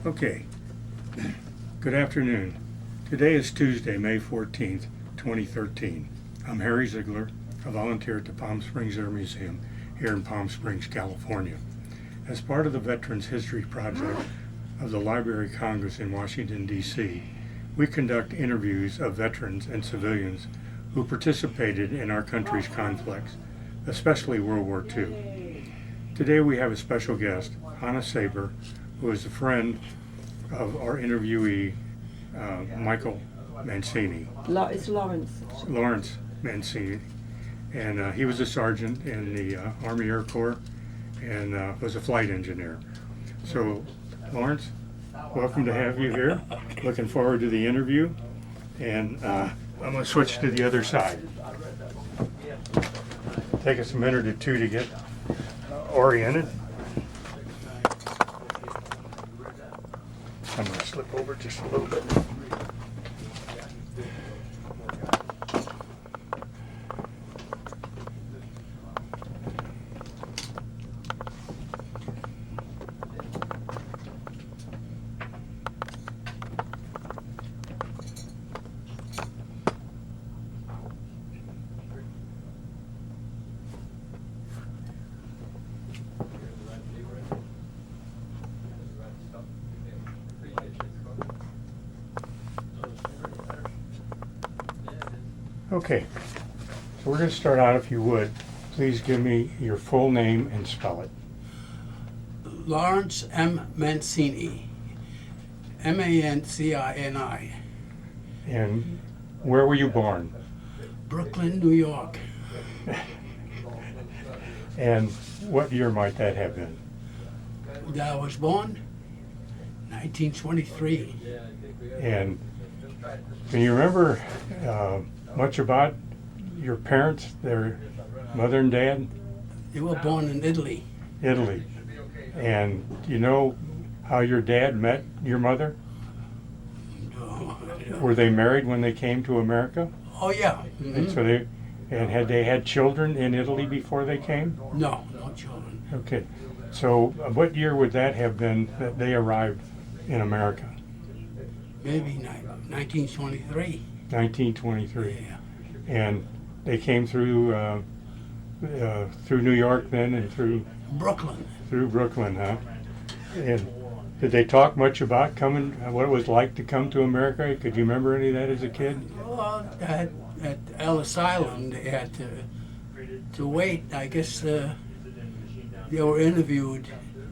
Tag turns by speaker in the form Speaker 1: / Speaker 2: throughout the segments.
Speaker 1: Okay, good afternoon. Today is Tuesday, May 14th, 2013. I'm Harry Ziegler, a volunteer at the Palm Springs Air Museum here in Palm Springs, California. As part of the Veterans History Project of the Library of Congress in Washington, D.C., we conduct interviews of veterans and civilians who participated in our country's conflicts, especially World War II. Today we have a special guest, Hannah Saber, who is a friend of our interviewee, Michael Mancini.
Speaker 2: It's Lawrence.
Speaker 1: Lawrence Mancini. And he was a sergeant in the Army Air Corps and was a flight engineer. So, Lawrence, welcome to have you here. Looking forward to the interview. And I'm going to switch to the other side. Take us a minute or two to get oriented. I'm going to slip over just a little bit. Okay, so we're going to start out, if you would. Please give me your full name and spell it.
Speaker 3: Lawrence M. Mancini, Mancini.
Speaker 1: And where were you born?
Speaker 3: Brooklyn, New York.
Speaker 1: And what year might that have been?
Speaker 3: I was born 1923.
Speaker 1: And can you remember much about your parents, their mother and dad?
Speaker 3: They were born in Italy.
Speaker 1: Italy. And do you know how your dad met your mother?
Speaker 3: No.
Speaker 1: Were they married when they came to America?
Speaker 3: Oh yeah.
Speaker 1: And so had they had children in Italy before they came?
Speaker 3: No children.
Speaker 1: Okay. So what year would that have been that they arrived in America?
Speaker 3: Maybe 1923.
Speaker 1: 1923.
Speaker 3: Yeah.
Speaker 1: And they came through New York then and through Brooklyn, huh? And did they talk much about coming, what it was like to come to America? Could you remember any of that as a kid?
Speaker 3: Well, at Ellis Island, they had to wait. I guess they were interviewed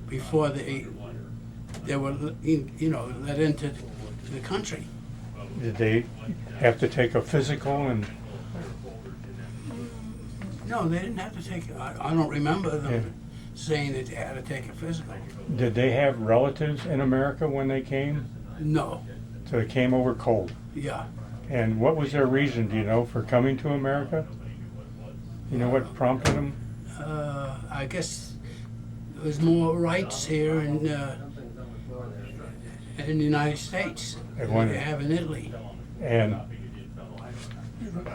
Speaker 3: before they were, let into the country.
Speaker 1: Did they have to take a physical? And
Speaker 3: no, they didn't have to take. I don't remember them saying that they had to take a physical.
Speaker 1: Did they have relatives in America when they came?
Speaker 3: No.
Speaker 1: So they came over cold.
Speaker 3: Yeah.
Speaker 1: And what was their reason, do you know, for coming to America? You know what prompted them?
Speaker 3: I guess there was more rights here in the United States than they have in Italy.
Speaker 1: And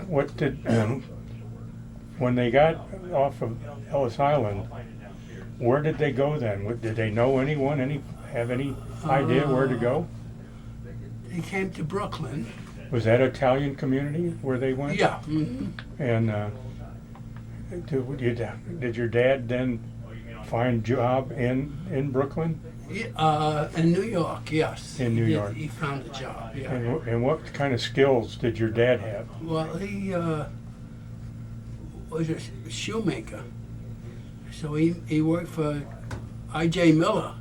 Speaker 1: what did, when they got off of Ellis Island, where did they go then? Did they know anyone? Have any idea where to go?
Speaker 3: They came to Brooklyn.
Speaker 1: Was that Italian community where they went?
Speaker 3: Yeah. Mm-hmm.
Speaker 1: And did your dad then find a job in Brooklyn?
Speaker 3: In New York, yes.
Speaker 1: In New York.
Speaker 3: He found a job, yeah.
Speaker 1: And what kind of skills did your dad have?
Speaker 3: Well, he was a shoemaker. So he worked for I.J. Miller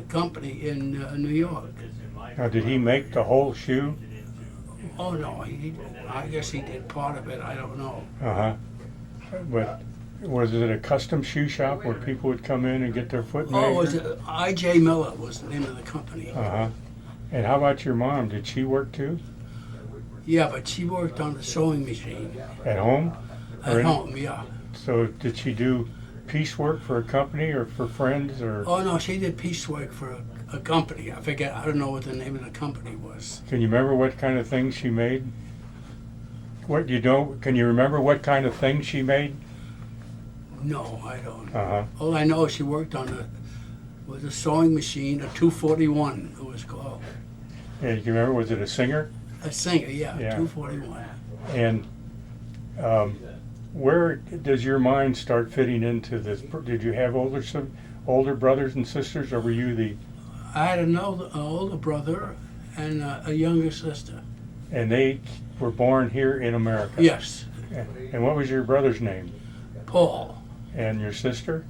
Speaker 3: company in New York.
Speaker 1: Now, did he make the whole shoe?
Speaker 3: Oh, no, I guess he did part of it, I don't know.
Speaker 1: Uh-huh. But was it a custom shoe shop where people would come in and get their foot measured?
Speaker 3: Oh, was it I.J. Miller was the name of the company.
Speaker 1: Uh-huh. And how about your mom? Did she work too?
Speaker 3: Yeah, but she worked on the sewing machine.
Speaker 1: At home?
Speaker 3: At home, yeah.
Speaker 1: So did she do piecework for a company or for friends or?
Speaker 3: Oh no, she did piecework for a company. I forget. I don't know what the name of the company was.
Speaker 1: Can you remember what kind of things she made? What you know? Can you remember what kind of things she made?
Speaker 3: No, I don't.
Speaker 1: Uh huh.
Speaker 3: All I know is she worked on was a sewing machine, a 241 it was called.
Speaker 1: And you remember, was it a Singer?
Speaker 3: A Singer, yeah,
Speaker 1: Yeah.
Speaker 3: 241.
Speaker 1: And where does your mind start fitting into this? Did you have older brothers and sisters, or were you the?
Speaker 3: I had an older brother and a younger sister.
Speaker 1: And they were born here in America.
Speaker 3: Yes,
Speaker 1: And what was your brother's name?
Speaker 3: Paul,
Speaker 1: And your sister?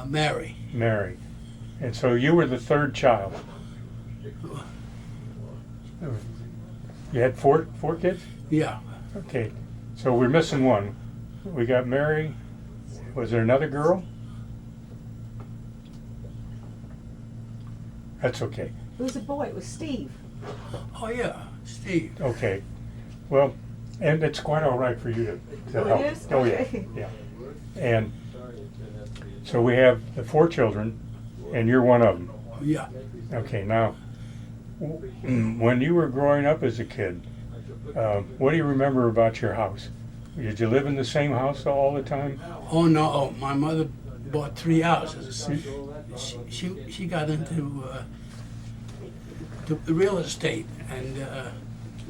Speaker 3: Mary.
Speaker 1: Mary. And so you were the third child. You had four kids?
Speaker 3: Yeah,
Speaker 1: Okay. So we're missing one. We got Mary. Was there another girl? That's okay.
Speaker 2: It was a boy. It was Steve.
Speaker 3: oh yeah, Steve.
Speaker 1: Okay. Well, and it's quite all right for you to
Speaker 2: Oh, it
Speaker 1: help.
Speaker 2: is?
Speaker 1: Oh yeah,
Speaker 2: Okay.
Speaker 1: yeah. And so we have the 4 children, and you're one of them.
Speaker 3: Yeah.
Speaker 1: Okay. Now, when you were growing up as a kid, what do you remember about your house? Did you live in the same house all the time?
Speaker 3: Oh no, my mother bought 3 houses. She got into the real estate, and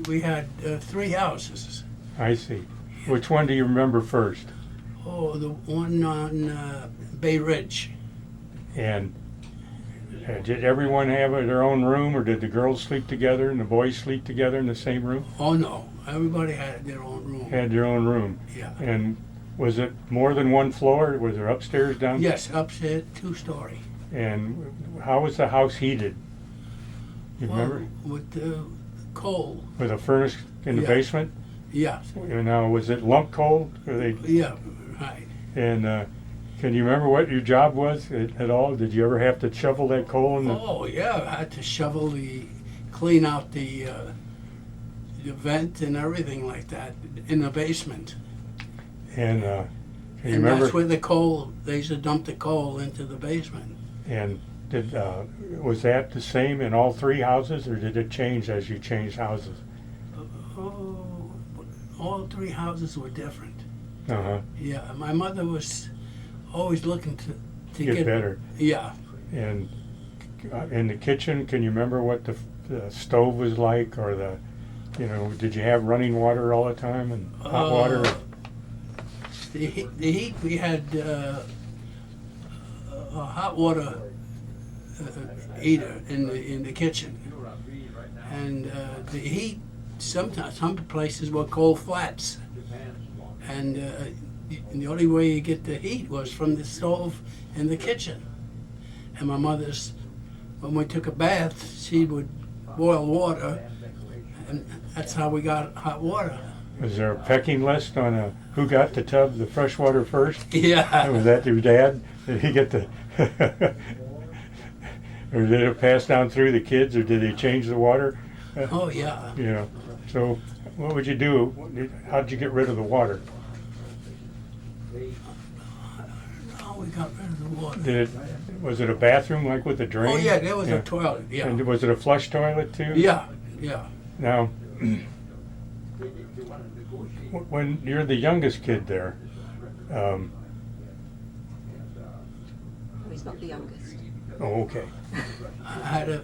Speaker 3: we had 3 houses.
Speaker 1: I see. Which one do you remember first?
Speaker 3: Oh, the one on Bay Ridge.
Speaker 1: And did everyone have their own room, or did the girls sleep together and the boys sleep together in the same room?
Speaker 3: Oh no, everybody had their own room.
Speaker 1: Had their own room.
Speaker 3: Yeah.
Speaker 1: And was it more than one floor? Was there upstairs, down?
Speaker 3: Yes, upstairs, 2-story.
Speaker 1: And how was the house heated? You remember?
Speaker 3: With the coal.
Speaker 1: With a furnace in the
Speaker 3: Yeah.
Speaker 1: basement?
Speaker 3: Yeah,
Speaker 1: And now, was it lump coal?
Speaker 3: yeah, right.
Speaker 1: And can you remember what your job was at all? Did you ever have to shovel that coal in the?
Speaker 3: Oh yeah, I had to clean out the vent and everything like that in the basement.
Speaker 1: And can you
Speaker 3: And
Speaker 1: remember?
Speaker 3: that's where the coal, they used to dump the coal into the basement.
Speaker 1: And was that the same in all 3 houses, or did it change as you changed houses?
Speaker 3: Oh, all 3 houses were different.
Speaker 1: Uh-huh.
Speaker 3: Yeah, my mother was always looking to
Speaker 1: Get better.
Speaker 3: Yeah.
Speaker 1: And in the kitchen, can you remember what the stove was like, or did you have running water all the time and hot water?
Speaker 3: The heat, we had a hot water heater in the kitchen, and the heat, sometimes some places were coal flats, and the only way you get the heat was from the stove in the kitchen. And my mother's, when we took a bath, she would boil water, and that's how we got hot water.
Speaker 1: Was there a pecking list on who got the fresh water first?
Speaker 3: Yeah.
Speaker 1: Was that your dad? Did he get the? Or did it pass down through the kids, or did they change the water?
Speaker 3: Oh yeah.
Speaker 1: So what would you do? How did you get rid of the water?
Speaker 3: Oh, we got rid of the water.
Speaker 1: Was it a bathroom like with a drain?
Speaker 3: Oh yeah, there was a toilet. Yeah.
Speaker 1: And was it a flush toilet too?
Speaker 3: Yeah. Yeah.
Speaker 1: Now, when you're the youngest kid there,
Speaker 2: He's not the youngest.
Speaker 1: oh, okay.
Speaker 3: I had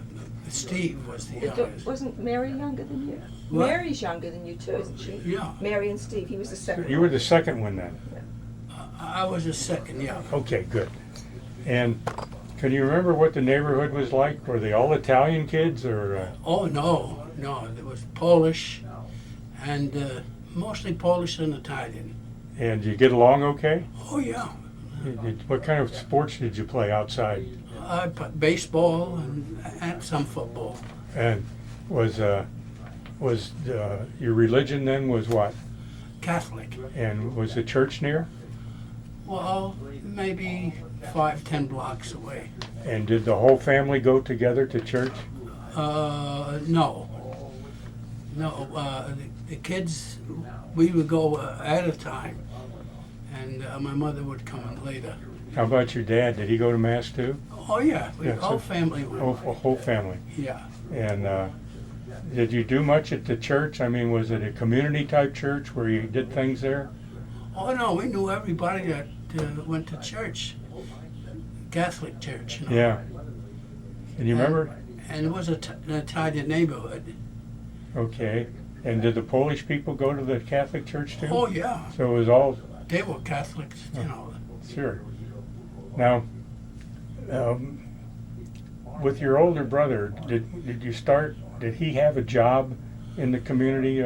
Speaker 3: Steve was the youngest.
Speaker 2: Wasn't Mary younger than you?
Speaker 3: What?
Speaker 2: Mary's younger than you too, isn't she?
Speaker 3: Yeah.
Speaker 2: Mary and Steve. He was the second.
Speaker 1: You were the second one then.
Speaker 3: I was the second. Yeah.
Speaker 1: Okay, good. And can you remember what the neighborhood was like? Were they all Italian kids, or?
Speaker 3: Oh no, there was Polish, and mostly Polish and Italian.
Speaker 1: And you get along okay?
Speaker 3: Oh yeah.
Speaker 1: What kind of sports did you play outside?
Speaker 3: I played baseball and some football.
Speaker 1: And was your religion then was what?
Speaker 3: Catholic.
Speaker 1: And was the church near?
Speaker 3: Well, maybe 5-10 blocks away.
Speaker 1: And did the whole family go together to church?
Speaker 3: No. The kids, we would go at a time, and my mother would come in later.
Speaker 1: How about your dad? Did he go to mass too?
Speaker 3: Oh yeah,
Speaker 1: Yeah,
Speaker 3: whole
Speaker 1: so-
Speaker 3: family went.
Speaker 1: Whole family.
Speaker 3: Yeah.
Speaker 1: And did you do much at the church? I mean, was it a community type church where you did things there?
Speaker 3: Oh no, we knew everybody that went to church, Catholic church. You know?
Speaker 1: Yeah. And you remember?
Speaker 3: And it was an Italian neighborhood.
Speaker 1: Okay. And did the Polish people go to the Catholic church too?
Speaker 3: Oh, yeah.
Speaker 1: So it was all,
Speaker 3: They were Catholics, you know.
Speaker 1: sure. Now, with your older brother, did you start, did he have a job in the community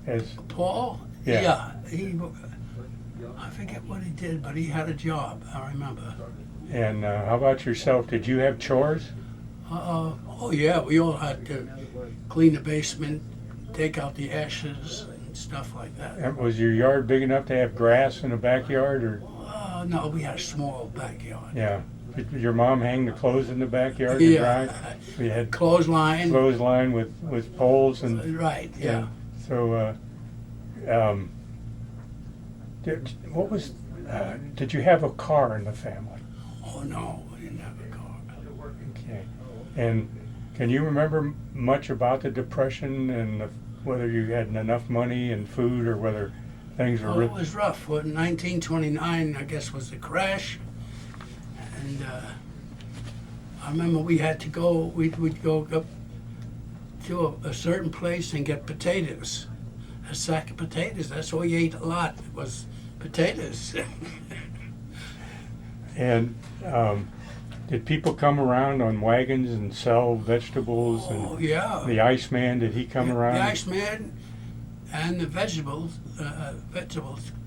Speaker 1: as,
Speaker 3: Paul?
Speaker 1: Yeah.
Speaker 3: I forget what he did, but he had a job, I remember.
Speaker 1: and how about yourself? Did you have chores?
Speaker 3: Oh, yeah, we all had to clean the basement, take out the ashes and stuff like that.
Speaker 1: And was your yard big enough to have grass in the backyard, or?
Speaker 3: No, we had a small backyard.
Speaker 1: Yeah. Did your mom hang the clothes in the backyard to dry? We had
Speaker 3: Clothesline.
Speaker 1: clothesline with poles and.
Speaker 3: Right, yeah.
Speaker 1: So, did you have a car in the family?
Speaker 3: Oh, no, we didn't have a car.
Speaker 1: Okay. And can you remember much about the Depression and whether you had enough money and food, or whether things were
Speaker 3: Well, it was rough. Well, 1929, I guess, was the crash. And I remember we had to go, we'd go up to a certain place and get potatoes. A sack of potatoes. That's all you ate a lot, was potatoes.
Speaker 1: And did people come around on wagons and sell vegetables?
Speaker 3: Oh,
Speaker 1: And
Speaker 3: yeah.
Speaker 1: the Iceman, did he come around?
Speaker 3: The Iceman and the vegetables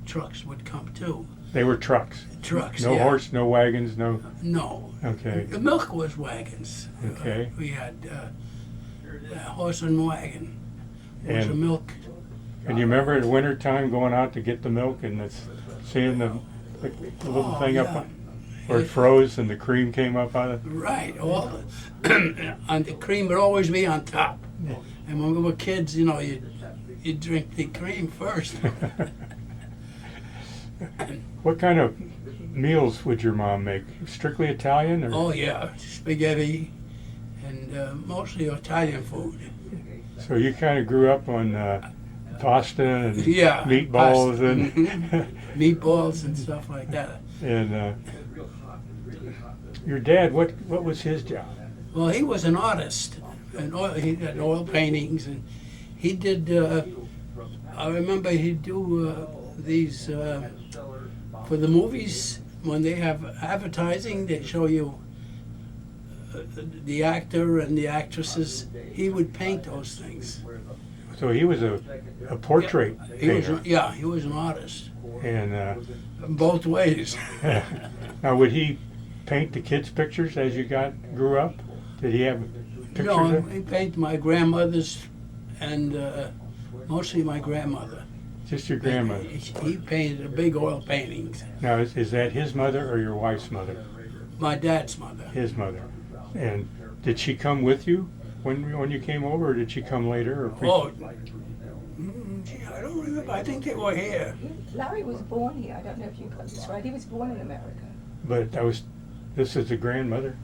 Speaker 3: trucks would come too.
Speaker 1: They were trucks.
Speaker 3: Trucks,
Speaker 1: No
Speaker 3: yeah.
Speaker 1: horse, no wagons, no.
Speaker 3: No.
Speaker 1: Okay.
Speaker 3: The milk was wagons.
Speaker 1: Okay.
Speaker 3: We had horse and wagon. Was the
Speaker 1: And-
Speaker 3: milk.
Speaker 1: And you remember in winter time going out to get the milk and seeing the little
Speaker 3: Oh,
Speaker 1: thing
Speaker 3: yeah.
Speaker 1: up where it froze and the cream came up out of it?
Speaker 3: Right. All and the cream would always be on top.
Speaker 1: Yeah.
Speaker 3: And when we were kids, you know, you drink the cream first.
Speaker 1: What kind of meals would your mom make? Strictly Italian, or?
Speaker 3: Oh yeah, spaghetti, and mostly Italian food.
Speaker 1: So you kind of grew up on pasta and
Speaker 3: Yeah,
Speaker 1: meatballs
Speaker 3: pasta.
Speaker 1: and
Speaker 3: Mhm. Meatballs and stuff like that.
Speaker 1: and your dad, what was his job?
Speaker 3: Well, he was an artist, and he had oil paintings, and he did. I remember he'd do these for the movies when they have advertising. They show you the actor and the actresses. He would paint those things.
Speaker 1: So he was a portrait painter.
Speaker 3: He was an artist.
Speaker 1: And
Speaker 3: Both ways.
Speaker 1: now, would he paint the kids' pictures as you grew up? Did he have pictures?
Speaker 3: No,
Speaker 1: of?
Speaker 3: he painted my grandmother's and mostly my grandmother.
Speaker 1: Just your grandmother.
Speaker 3: He painted big oil paintings.
Speaker 1: Now, is that his mother or your wife's mother?
Speaker 3: My dad's mother.
Speaker 1: His mother. And did she come with you when you came over, or did she come later? Or
Speaker 3: Oh, gee, I don't remember. I think they were here.
Speaker 2: Larry was born here. I don't know if you got this right. He was born in America.
Speaker 1: But this is the grandmother?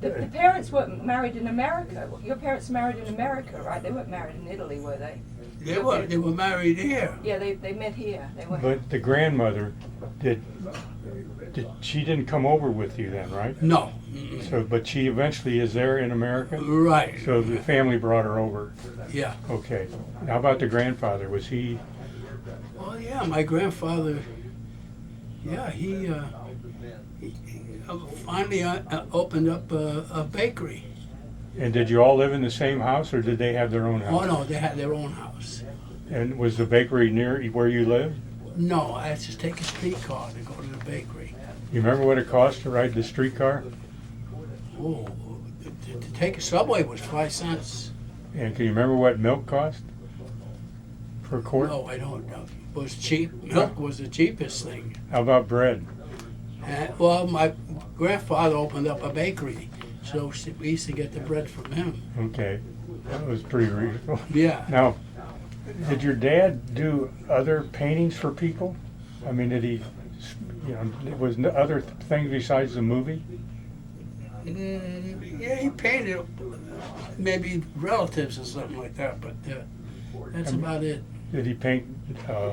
Speaker 2: The parents weren't married in America. Your parents married in America, right? They weren't married in Italy, were they?
Speaker 3: They were married here.
Speaker 2: Yeah, they met here. They were.
Speaker 1: But the grandmother, she didn't come over with you then, right?
Speaker 3: No.
Speaker 1: So, but she eventually is there in America?
Speaker 3: Right.
Speaker 1: So the family brought her over.
Speaker 3: Yeah.
Speaker 1: Okay. How about the grandfather? Was he?
Speaker 3: Well, yeah, my grandfather. Yeah, he finally opened up a bakery.
Speaker 1: And did you all live in the same house, or did they have their own house?
Speaker 3: Oh no, they had their own house.
Speaker 1: And was the bakery near where you lived?
Speaker 3: No, I had to take a streetcar to go to the bakery.
Speaker 1: You remember what it cost to ride the streetcar?
Speaker 3: Oh, to take a subway was 5 cents.
Speaker 1: And can you remember what milk cost for a quart?
Speaker 3: No, I don't know. It was cheap. Milk was the cheapest thing.
Speaker 1: How about bread?
Speaker 3: Well, my grandfather opened up a bakery, so we used to get the bread from him.
Speaker 1: Okay, that was pretty reasonable.
Speaker 3: Yeah.
Speaker 1: Now, did your dad do other paintings for people? I mean, did he, was other things besides the movie?
Speaker 3: Yeah, he painted maybe relatives or something like that, but that's about it.
Speaker 1: Did he paint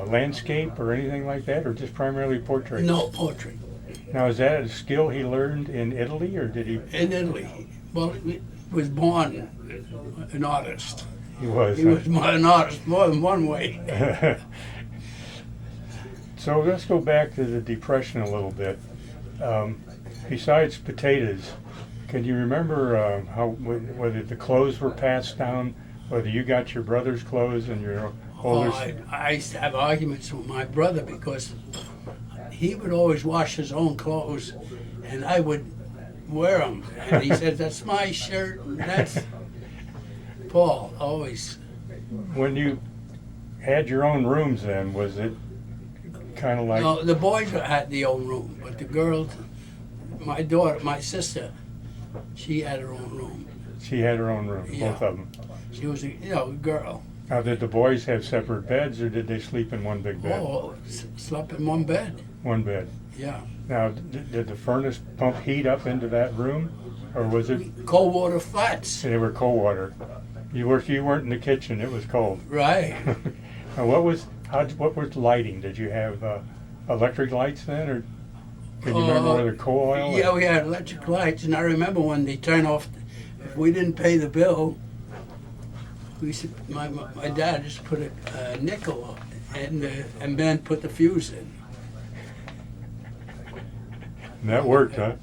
Speaker 1: landscape or anything like that, or just primarily portraits?
Speaker 3: No, portrait.
Speaker 1: Now, is that a skill he learned in Italy, or did he?
Speaker 3: In Italy. Well, he was born an artist.
Speaker 1: He was.
Speaker 3: He was an artist more than one way.
Speaker 1: So let's go back to the Depression a little bit. Besides potatoes, can you remember whether the clothes were passed down, whether you got your brother's clothes and your older?
Speaker 3: I used to have arguments with my brother because he would always wash his own clothes, and I would wear them. And he said, "That's my shirt." And that's Paul always.
Speaker 1: When you had your own rooms, then was it kind of like?
Speaker 3: No, the boys had the own room, but the girls, my daughter, my sister, she had her own room.
Speaker 1: She had her own room,
Speaker 3: Yeah.
Speaker 1: both of them.
Speaker 3: She was a girl.
Speaker 1: Now, did the boys have separate beds, or did they sleep in one big bed?
Speaker 3: Oh, slept in one bed.
Speaker 1: One bed.
Speaker 3: Yeah.
Speaker 1: Now, did the furnace pump heat up into that room, or was it?
Speaker 3: Cold water flats.
Speaker 1: They were cold water. You weren't in the kitchen. It was cold.
Speaker 3: Right.
Speaker 1: Now, what was lighting? Did you have electric lights then, or can you remember whether coal oil?
Speaker 3: Yeah, we had electric lights, and I remember when they turned off. If we didn't pay the bill, my dad just put a nickel and then put the fuse in.
Speaker 1: And that worked, huh?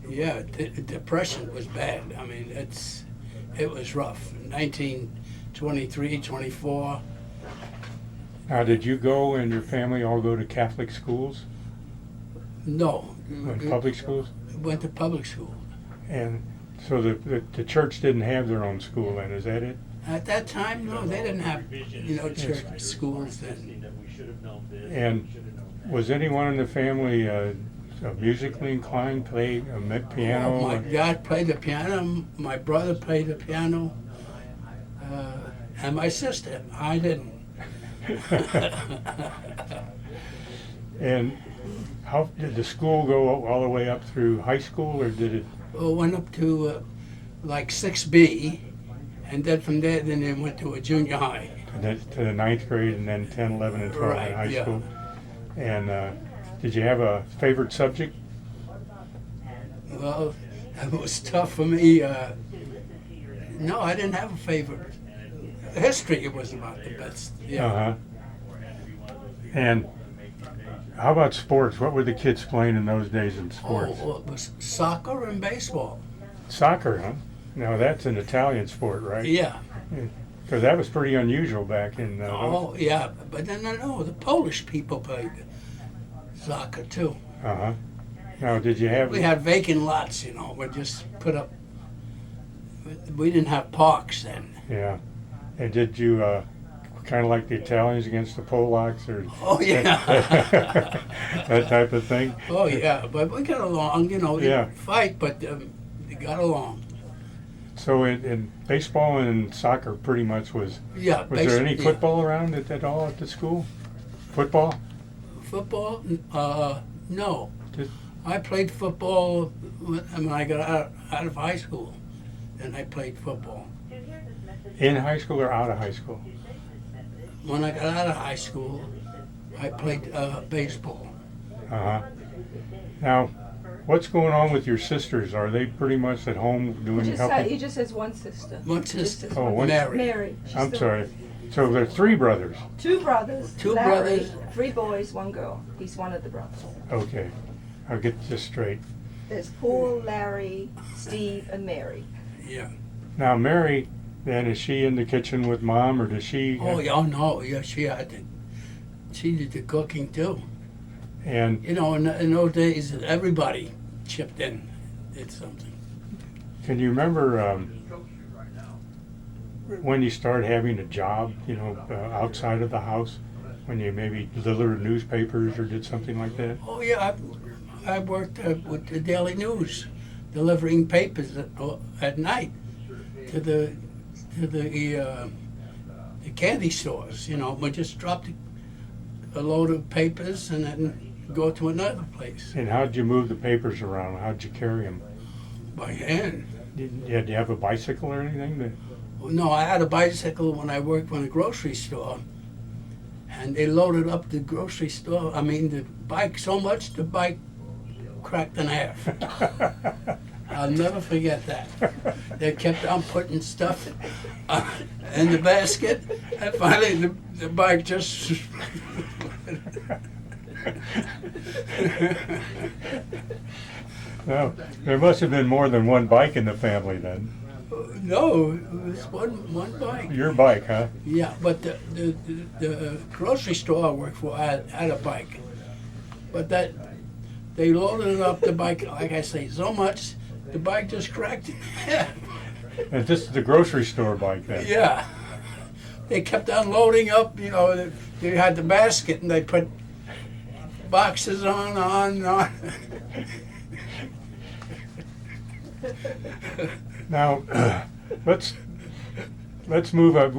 Speaker 3: Yeah, depression was bad. I mean, it was rough. 1923, 24.
Speaker 1: Now, did you go and your family all go to Catholic schools?
Speaker 3: No.
Speaker 1: Public schools?
Speaker 3: Went to public school.
Speaker 1: And so the church didn't have their own school then, is that it?
Speaker 3: At that time, no, they didn't have, church schools then.
Speaker 1: And was anyone in the family musically inclined, play a piano?
Speaker 3: My dad played the piano, my brother played the piano, and my sister. I didn't.
Speaker 1: And how did the school go all the way up through high school, or did it?
Speaker 3: Well, went up to like 6B, and then from there, then they went to a junior high.
Speaker 1: To the ninth grade, and then 10, 11, and 12 in high
Speaker 3: yeah.
Speaker 1: school. And did you have a favorite subject?
Speaker 3: Well, it was tough for me. No, I didn't have a favorite. History was about the best. Yeah.
Speaker 1: Uh-huh. And how about sports? What were the kids playing in those days in sports?
Speaker 3: Oh, well, it was soccer and baseball.
Speaker 1: Soccer, huh? Now that's an Italian sport, right?
Speaker 3: Yeah.
Speaker 1: Because that was pretty unusual back in.
Speaker 3: Oh, yeah. But then, no, the Polish people played soccer too.
Speaker 1: Uh-huh. Now, did you have?
Speaker 3: We had vacant lots, we just put up. We didn't have parks then.
Speaker 1: Yeah. And did you kind of like the Italians against the Polacks, or?
Speaker 3: Oh, yeah.
Speaker 1: That type of thing?
Speaker 3: Oh, yeah. But we got along,
Speaker 1: Yeah.
Speaker 3: didn't fight, but they got along.
Speaker 1: So in baseball and soccer pretty much was.
Speaker 3: Yeah.
Speaker 1: Was there any football around at all at the school? Football?
Speaker 3: Football? No.
Speaker 1: Just-
Speaker 3: I played football when I got out of high school. Then I played football.
Speaker 1: In high school or out of high school?
Speaker 3: When I got out of high school, I played baseball.
Speaker 1: Uh-huh. Now, what's going on with your sisters? Are they pretty much at home doing
Speaker 2: He
Speaker 1: helping?
Speaker 2: just has one sister.
Speaker 3: One
Speaker 2: He just
Speaker 3: sister.
Speaker 2: has
Speaker 1: Oh, one-
Speaker 3: Mary.
Speaker 2: Mary.
Speaker 1: I'm sorry. So there are three brothers.
Speaker 2: Two brothers.
Speaker 3: Two
Speaker 2: Larry,
Speaker 3: brothers.
Speaker 2: 3 boys, 1 girl. He's one of the brothers.
Speaker 1: Okay. I'll get this straight.
Speaker 2: There's Paul, Larry, Steve, and Mary.
Speaker 3: Yeah.
Speaker 1: Now, Mary, then, is she in the kitchen with Mom, or does she?
Speaker 3: Oh, yeah, oh, no. Yeah, she did the cooking too.
Speaker 1: And
Speaker 3: In those days, everybody chipped in, did something.
Speaker 1: can you remember when you started having a job, outside of the house? When you maybe delivered newspapers or did something like that?
Speaker 3: Oh, yeah, I worked with the Daily News, delivering papers at night to the candy stores. We just dropped a load of papers and then go to another place
Speaker 1: And how'd you move the papers around? How'd you carry them?
Speaker 3: by hand.
Speaker 1: Did you have a bicycle or anything?
Speaker 3: No, I had a bicycle when I worked in a grocery store, and they loaded up the grocery store. I mean, the bike so much the bike cracked in half. I'll never forget that. They kept on putting stuff in the basket, and finally the bike just.
Speaker 1: Well, there must have been more than one bike in the family then.
Speaker 3: No, it was one bike.
Speaker 1: Your bike, huh?
Speaker 3: Yeah, but the grocery store I worked for had a bike, but that they loaded up the bike, like I say, so much the bike just cracked in half.
Speaker 1: And this is the grocery store bike then?
Speaker 3: Yeah, they kept on loading up. You know, they had the basket and they put boxes on.
Speaker 1: Now, let's move up.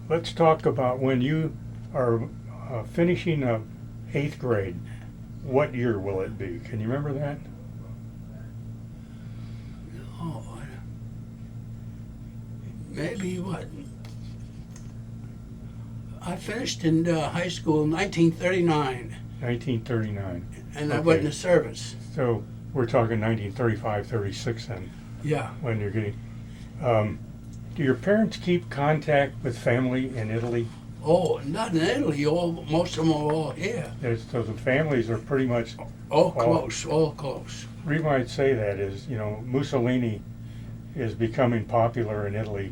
Speaker 1: Let's talk about when you are finishing 8th grade. What year will it be? Can you remember that?
Speaker 3: Oh, maybe what? I finished in high school in 1939,
Speaker 1: 1939.
Speaker 3: and I went in the service.
Speaker 1: So we're talking 1935, 36 then,
Speaker 3: Yeah.
Speaker 1: when you're getting. Do your parents keep contact with family in Italy?
Speaker 3: Oh, not in Italy. Most of them are all here.
Speaker 1: So the families are pretty much.
Speaker 3: All close. The
Speaker 1: reason why I'd say that is, Mussolini is becoming popular in Italy,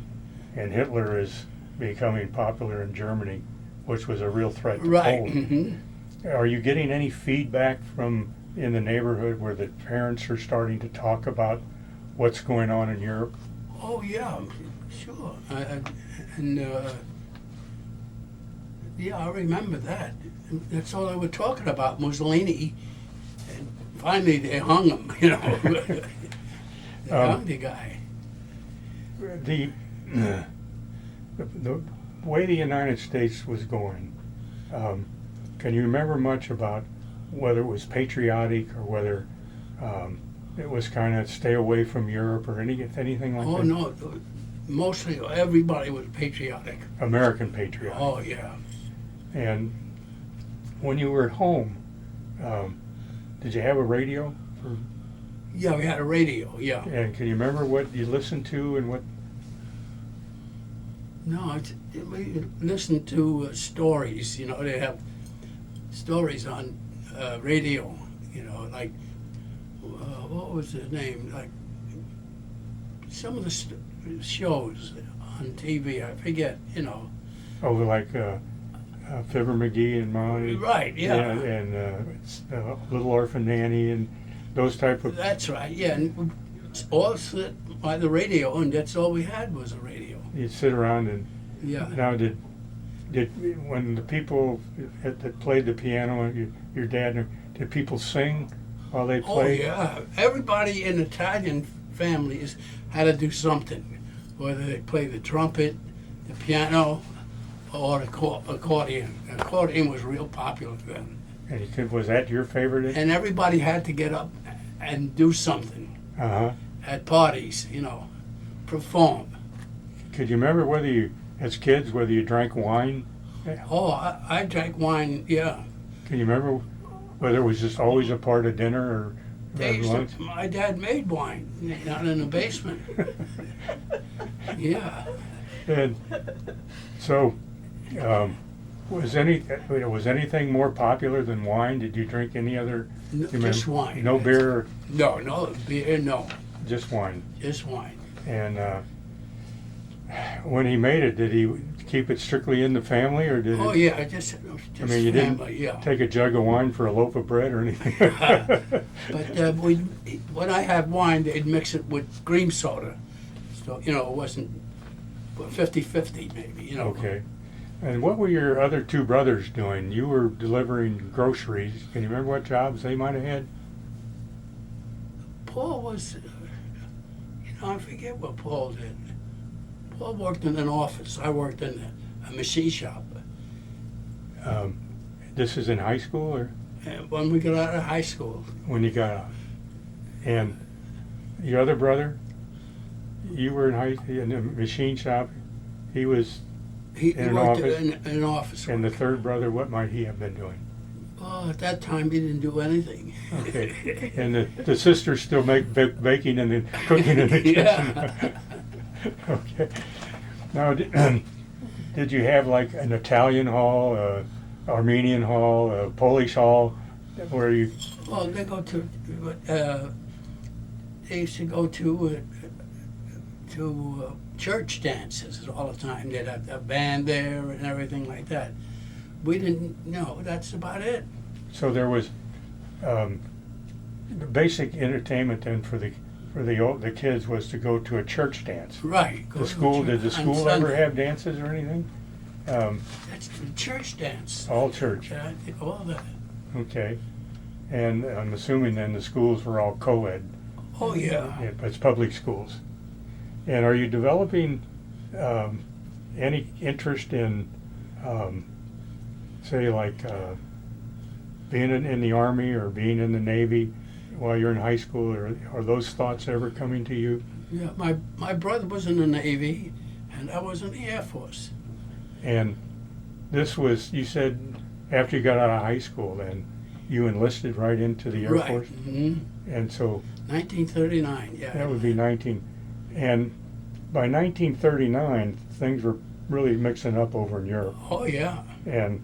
Speaker 1: and Hitler is becoming popular in Germany, which was a real threat to
Speaker 3: Right.
Speaker 1: Poland.
Speaker 3: Mm-hmm.
Speaker 1: Are you getting any feedback from in the neighborhood where the parents are starting to talk about what's going on in Europe?
Speaker 3: Oh yeah, sure. Yeah, I remember that. That's all they were talking about, Mussolini. And finally, they hung him. They hung the guy.
Speaker 1: The way the United States was going, can you remember much about whether it was patriotic or whether it was kind of stay away from Europe or anything like that?
Speaker 3: Oh no, mostly everybody was patriotic.
Speaker 1: American patriotic.
Speaker 3: Oh yeah.
Speaker 1: And when you were at home, did you have a radio?
Speaker 3: Yeah, we had a radio. Yeah.
Speaker 1: And can you remember what you listened to and what?
Speaker 3: No, we listened to stories. They have stories on radio. Like what was the name? Like some of the shows on TV. I forget.
Speaker 1: Oh, like Fibber McGee and Molly.
Speaker 3: Right. Yeah.
Speaker 1: And Little Orphan Nanny and those type of.
Speaker 3: That's right. Yeah, and all sit by the radio, and that's all we had was a radio.
Speaker 1: You'd sit around and.
Speaker 3: Yeah.
Speaker 1: Now, did when the people that played the piano, your dad, did people sing while they played?
Speaker 3: Oh yeah, everybody in Italian families had to do something, whether they played the trumpet, the piano, or the accordion. Accordion was real popular then.
Speaker 1: And was that your favorite?
Speaker 3: And everybody had to get up and do something at parties, perform.
Speaker 1: Could you remember whether you, as kids, whether you drank wine?
Speaker 3: Oh, I drank wine, yeah.
Speaker 1: Can you remember whether it was just always a part of dinner or lunch?
Speaker 3: My dad made wine down in the basement. Yeah.
Speaker 1: And so, was anything more popular than wine? Did you drink any other?
Speaker 3: No, just wine.
Speaker 1: No beer?
Speaker 3: No beer, no.
Speaker 1: Just wine.
Speaker 3: Just wine.
Speaker 1: And when he made it, did he keep it strictly in the family, or did?
Speaker 3: Oh yeah, just
Speaker 1: I mean, you
Speaker 3: family,
Speaker 1: didn't take a jug of wine for a loaf of bread or anything.
Speaker 3: But when I had wine, they'd mix it with cream soda, so it wasn't 50-50 maybe.
Speaker 1: Okay. And what were your other two brothers doing? You were delivering groceries. Can you remember what jobs they might have had?
Speaker 3: Paul was, I forget what Paul did. Paul worked in an office. I worked in a machine shop.
Speaker 1: This is in high school, or?
Speaker 3: When we got out of high school.
Speaker 1: When you got out. And your other brother, you were in a machine shop. He was
Speaker 3: He
Speaker 1: in an
Speaker 3: worked
Speaker 1: office.
Speaker 3: in an office.
Speaker 1: And the third brother, what might he have been doing?
Speaker 3: Oh, at that time, he didn't do anything.
Speaker 1: Okay. And the sisters still make baking and then cooking in the kitchen?
Speaker 3: Yeah.
Speaker 1: Okay. Now, did you have like an Italian hall, a Armenian hall, a Polish hall, where you?
Speaker 3: Well, they used to go to church dances all the time. They'd have a band there and everything like that. We didn't know. That's about it.
Speaker 1: So there was the basic entertainment then for the kids was to go to a church dance.
Speaker 3: Right.
Speaker 1: The school, did the school ever have dances or anything?
Speaker 3: That's the church dance.
Speaker 1: All church.
Speaker 3: Yeah, I think all that.
Speaker 1: Okay. And I'm assuming then the schools were all co-ed.
Speaker 3: Oh, yeah.
Speaker 1: Yeah, but it's public schools. And are you developing any interest in, say, like being in the Army or being in the Navy while you're in high school? Or are those thoughts ever coming to you?
Speaker 3: Yeah, my brother was in the Navy, and I was in the Air Force.
Speaker 1: And this was, you said, after you got out of high school, then you enlisted right into the Air
Speaker 3: Right.
Speaker 1: Force?
Speaker 3: Mm-hmm.
Speaker 1: And so
Speaker 3: 1939, yeah.
Speaker 1: that would be 19. And by 1939, things were really mixing up over in Europe.
Speaker 3: Oh, yeah.
Speaker 1: And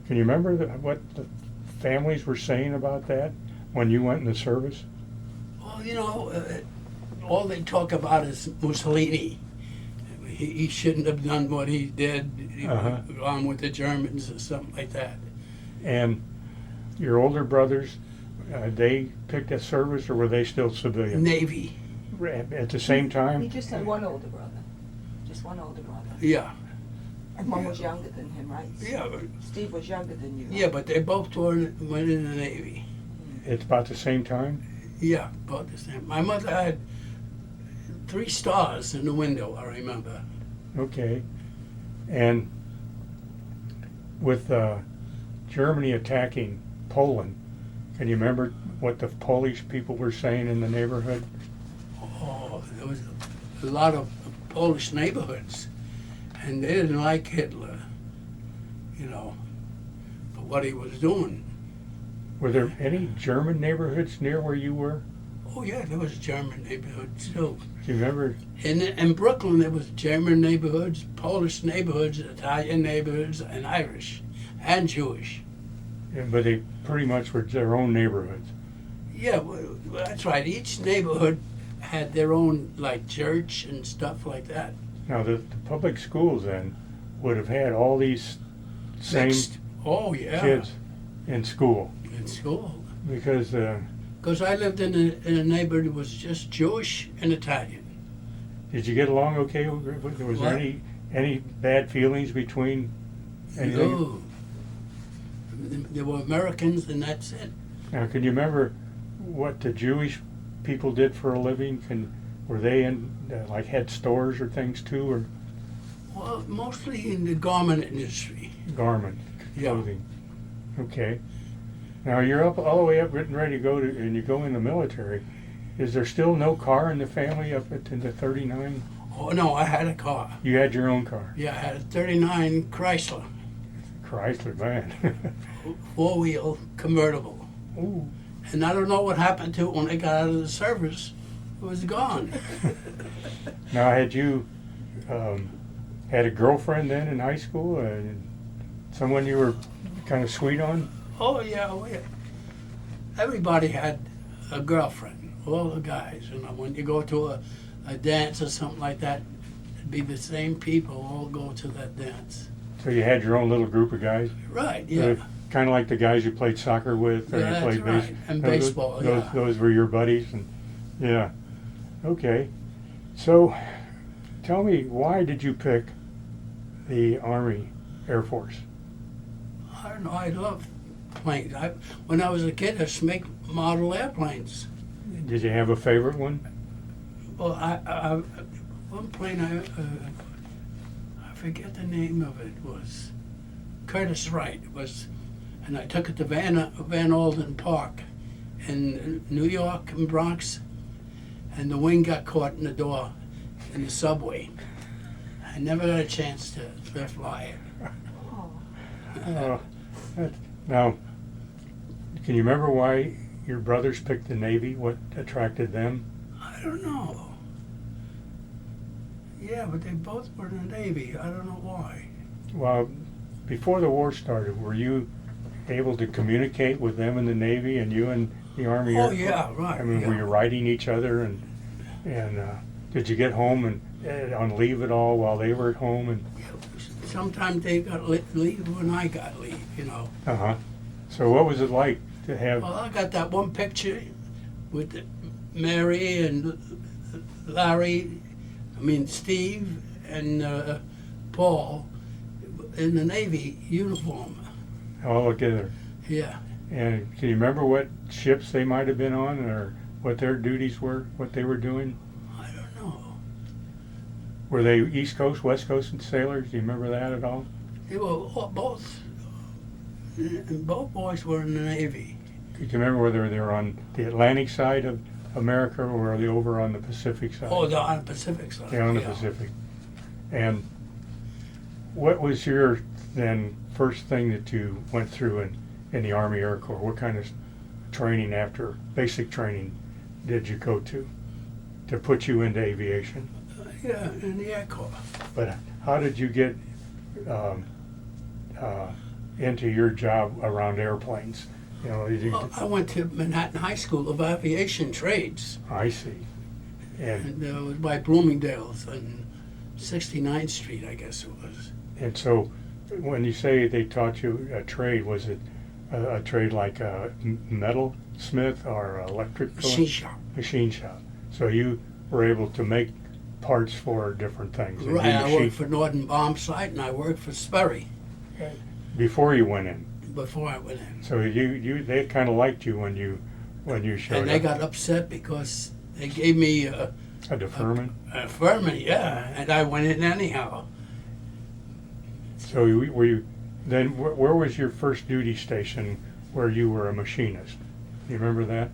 Speaker 1: can you remember what the families were saying about that when you went in the service?
Speaker 3: Well, you know, all they talk about is Mussolini. He shouldn't have done what he did. He went on with the Germans or something like that.
Speaker 1: And your older brothers, they picked a service, or were they still civilian?
Speaker 3: Navy.
Speaker 1: At the same
Speaker 2: He
Speaker 1: time?
Speaker 2: just had one older brother. Just one older brother.
Speaker 3: Yeah.
Speaker 2: And one was younger than him, right?
Speaker 3: Yeah,
Speaker 2: Steve was younger than you.
Speaker 3: yeah, but they both went in the Navy.
Speaker 1: It's about the same time?
Speaker 3: Yeah, about the same. My mother had 3 stars in the window, I remember.
Speaker 1: Okay. And with Germany attacking Poland, can you remember what the Polish people were saying in the neighborhood?
Speaker 3: Oh, there was a lot of Polish neighborhoods, and they didn't like Hitler, you know, for what he was doing.
Speaker 1: Were there any German neighborhoods near where you were?
Speaker 3: Oh yeah, there was German neighborhoods too.
Speaker 1: Do you remember?
Speaker 3: In Brooklyn, there was German neighborhoods, Polish neighborhoods, Italian neighborhoods, and Irish, and Jewish.
Speaker 1: Yeah, but they pretty much were their own neighborhoods.
Speaker 3: Yeah, well, that's right. Each neighborhood had their own, like, church and stuff like that.
Speaker 1: Now, the public schools then would have had all these same
Speaker 3: Mixed. Oh yeah.
Speaker 1: kids in school
Speaker 3: In school.
Speaker 1: because
Speaker 3: Because I lived in a neighborhood that was just Jewish and Italian.
Speaker 1: did you get along okay? Was
Speaker 3: What?
Speaker 1: there any bad feelings between anything?
Speaker 3: No. There were Americans, and that's it.
Speaker 1: Now, can you remember what the Jewish people did for a living? Were they in like had stores or things too, or
Speaker 3: Well, mostly in the garment industry.
Speaker 1: garment
Speaker 3: Yeah.
Speaker 1: clothing? Okay. Now you're up all the way up, getting ready to go and you go in the military. Is there still no car in the family up into the 39?
Speaker 3: Oh no, I had a car.
Speaker 1: You had your own car.
Speaker 3: Yeah, I had a 39 Chrysler,
Speaker 1: Chrysler, man.
Speaker 3: 4-wheel convertible.
Speaker 1: Ooh.
Speaker 3: And I don't know what happened to it when I got out of the service. It was gone.
Speaker 1: Now, had you had a girlfriend then in high school? Someone you were kind of sweet on?
Speaker 3: Oh yeah, everybody had a girlfriend. All the guys, you know, when you go to a dance or something like that, it'd be the same people all go to that dance.
Speaker 1: So you had your own little group of guys?
Speaker 3: Right, yeah.
Speaker 1: Kind of like the guys you played soccer with, or
Speaker 3: Yeah,
Speaker 1: you
Speaker 3: that's
Speaker 1: played
Speaker 3: right. And
Speaker 1: those-
Speaker 3: baseball,
Speaker 1: those,
Speaker 3: yeah.
Speaker 1: Those were your buddies, and yeah. Okay, so tell me, why did you pick the Army Air Force?
Speaker 3: I don't know, I love planes. When I was a kid, I used to make model airplanes.
Speaker 1: Did you have a favorite one?
Speaker 3: Well, one plane, I forget the name of it, was Curtis Wright. It was, and I took it to Van Alden Park in New York and Bronx, and the wing got caught in the door in the subway. I never got a chance to fly it.
Speaker 2: Oh.
Speaker 1: Now, Can you remember why your brothers picked the Navy? What attracted them?
Speaker 3: I don't know. Yeah, but they both were in the Navy. I don't know why.
Speaker 1: Well, before the war started, were you able to communicate with them in the Navy and you in the Army?
Speaker 3: Oh,
Speaker 1: Air Force?
Speaker 3: yeah, right.
Speaker 1: I mean,
Speaker 3: yeah.
Speaker 1: were you writing each other and did you get home and on leave at all while they were at home? And
Speaker 3: Sometimes they got leave when I got leave, you know.
Speaker 1: So what was it like to have?
Speaker 3: Well, I got that one picture with Mary and Larry, Steve and Paul in the Navy uniform.
Speaker 1: All together.
Speaker 3: Yeah.
Speaker 1: And can you remember what ships they might have been on or what their duties were, what they were doing?
Speaker 3: I don't know.
Speaker 1: Were they East Coast, West Coast sailors? Do you remember that at all?
Speaker 3: They were both, and both boys were in the Navy.
Speaker 1: Do you remember whether they were on the Atlantic side of America or were they over on the Pacific side?
Speaker 3: Oh, they're on the Pacific side.
Speaker 1: Yeah, on the Pacific. And what was your then first thing that you went through in the Army Air Corps? What kind of training after basic training did you go to put you into aviation?
Speaker 3: Yeah, in the Air Corps.
Speaker 1: But how did you get into your job around airplanes? You know,
Speaker 3: Well, I went to Manhattan High School of Aviation Trades.
Speaker 1: I see. And
Speaker 3: And it was by Bloomingdale's on 69th Street, I guess it was.
Speaker 1: and so when you say they taught you a trade, was it a trade like a metal smith or electrical?
Speaker 3: Machine shop.
Speaker 1: Machine shop. So you were able to make parts for different things. and
Speaker 3: Right,
Speaker 1: do
Speaker 3: I
Speaker 1: machine-
Speaker 3: worked for Northern Bomb Site and I worked for Sperry
Speaker 1: before you went in.
Speaker 3: before I went in.
Speaker 1: So they kind of liked you when you showed
Speaker 3: And they
Speaker 1: up.
Speaker 3: got upset because they gave me
Speaker 1: A deferment.
Speaker 3: a firman, yeah, and I went in anyhow.
Speaker 1: So were you then? Where was your first duty station where you were a machinist? You remember that?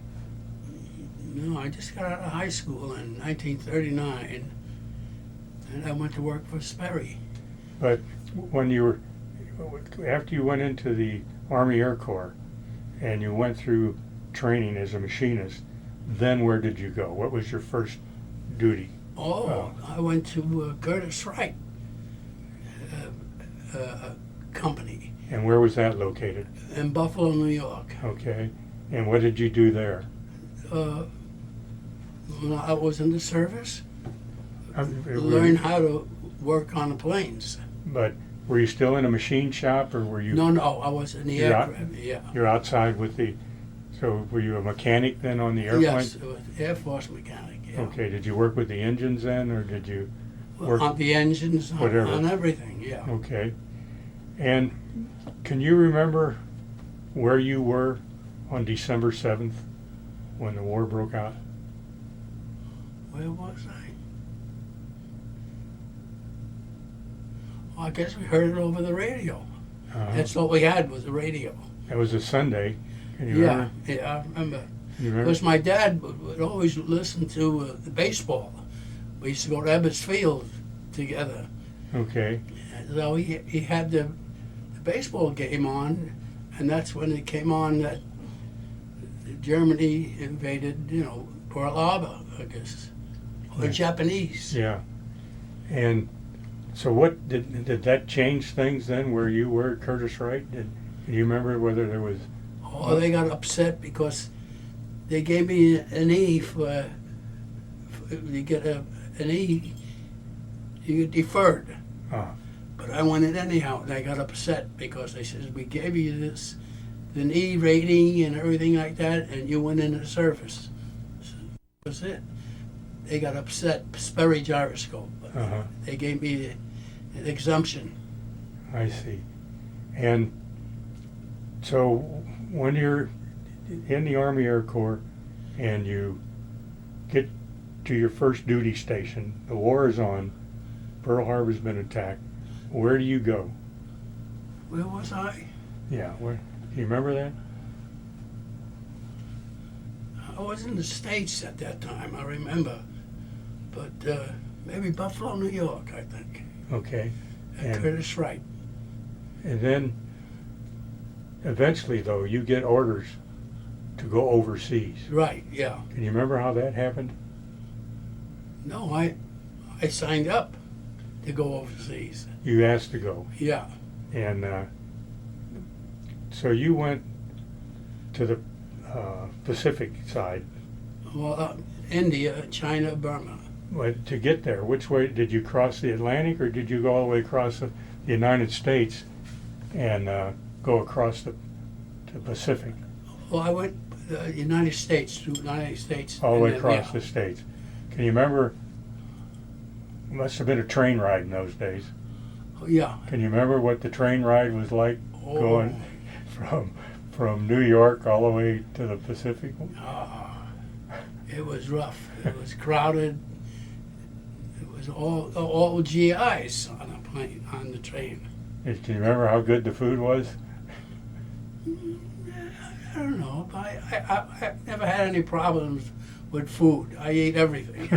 Speaker 3: No, I just got out of high school in 1939 and I went to work for Sperry.
Speaker 1: But when you were after you went into the Army Air Corps and you went through training as a machinist, then where did you go? What was your first duty?
Speaker 3: Oh, I went to Curtis Wright company
Speaker 1: And where was that located?
Speaker 3: in Buffalo, New York.
Speaker 1: Okay. And what did you do there?
Speaker 3: When I was in the service,
Speaker 1: Were
Speaker 3: learn
Speaker 1: you-
Speaker 3: how to work on the planes.
Speaker 1: But were you still in a machine shop, or were you?
Speaker 3: No, I was in the
Speaker 1: You're out-
Speaker 3: aircraft. Yeah.
Speaker 1: You're outside with the. So were you a mechanic then on the airplane?
Speaker 3: Yes, it was Air Force mechanic. Yeah.
Speaker 1: Okay. Did you work with the engines then, or did you work?
Speaker 3: On the engines,
Speaker 1: Whatever.
Speaker 3: on everything. Yeah.
Speaker 1: Okay. And can you remember where you were on December 7th when the war broke out?
Speaker 3: Where was I? Well, I guess we heard it over the radio. That's all we had was the radio.
Speaker 1: That was a Sunday. Can you
Speaker 3: Yeah,
Speaker 1: remember?
Speaker 3: yeah, I remember.
Speaker 1: You remember?
Speaker 3: Because my dad would always listen to the baseball. We used to go to Ebbets Field together.
Speaker 1: Okay.
Speaker 3: So he had the baseball game on, and that's when it came on that Germany invaded, Pearl Harbor, I guess, or
Speaker 1: Yeah.
Speaker 3: Japanese.
Speaker 1: Yeah. And so what did that change things then where you were at Curtis Wright? Can you remember whether there was?
Speaker 3: Oh, they got upset because they gave me an E for you get an E, you get deferred.
Speaker 1: Ah.
Speaker 3: But I went in anyhow, and they got upset because they said, we gave you this, an E rating and everything like that, and you went into the service. So that was it. They got upset, Sperry Gyroscope.
Speaker 1: Uh-huh.
Speaker 3: They gave me an exemption.
Speaker 1: I see. And so when you're in the Army Air Corps and you get to your first duty station, the war is on, Pearl Harbor's been attacked, where do you go?
Speaker 3: Where was I?
Speaker 1: Yeah, where? Do you remember that?
Speaker 3: I was in the States at that time, I remember. But maybe Buffalo, New York, I think.
Speaker 1: Okay.
Speaker 3: At Curtis Wright.
Speaker 1: And then eventually, though, you get orders to go overseas.
Speaker 3: Right, yeah.
Speaker 1: Can you remember how that happened?
Speaker 3: No, I signed up to go overseas.
Speaker 1: You asked to go,
Speaker 3: Yeah.
Speaker 1: and so you went to the Pacific side.
Speaker 3: Well, India, China, Burma.
Speaker 1: But to get there, which way did you cross the Atlantic, or did you go all the way across the United States and go across the Pacific?
Speaker 3: Well, I went United States, through United States.
Speaker 1: All the way
Speaker 3: and then,
Speaker 1: across
Speaker 3: yeah.
Speaker 1: the states. Can you remember? It must have been a train ride in those days.
Speaker 3: Oh, yeah.
Speaker 1: Can you remember what the train ride was like
Speaker 3: Oh.
Speaker 1: going from New York all the way to the Pacific?
Speaker 3: It was rough. It was crowded. It was all GIs on a plane, on the train.
Speaker 1: Can you remember how good the food was?
Speaker 3: I don't know. I never had any problems with food. I ate everything.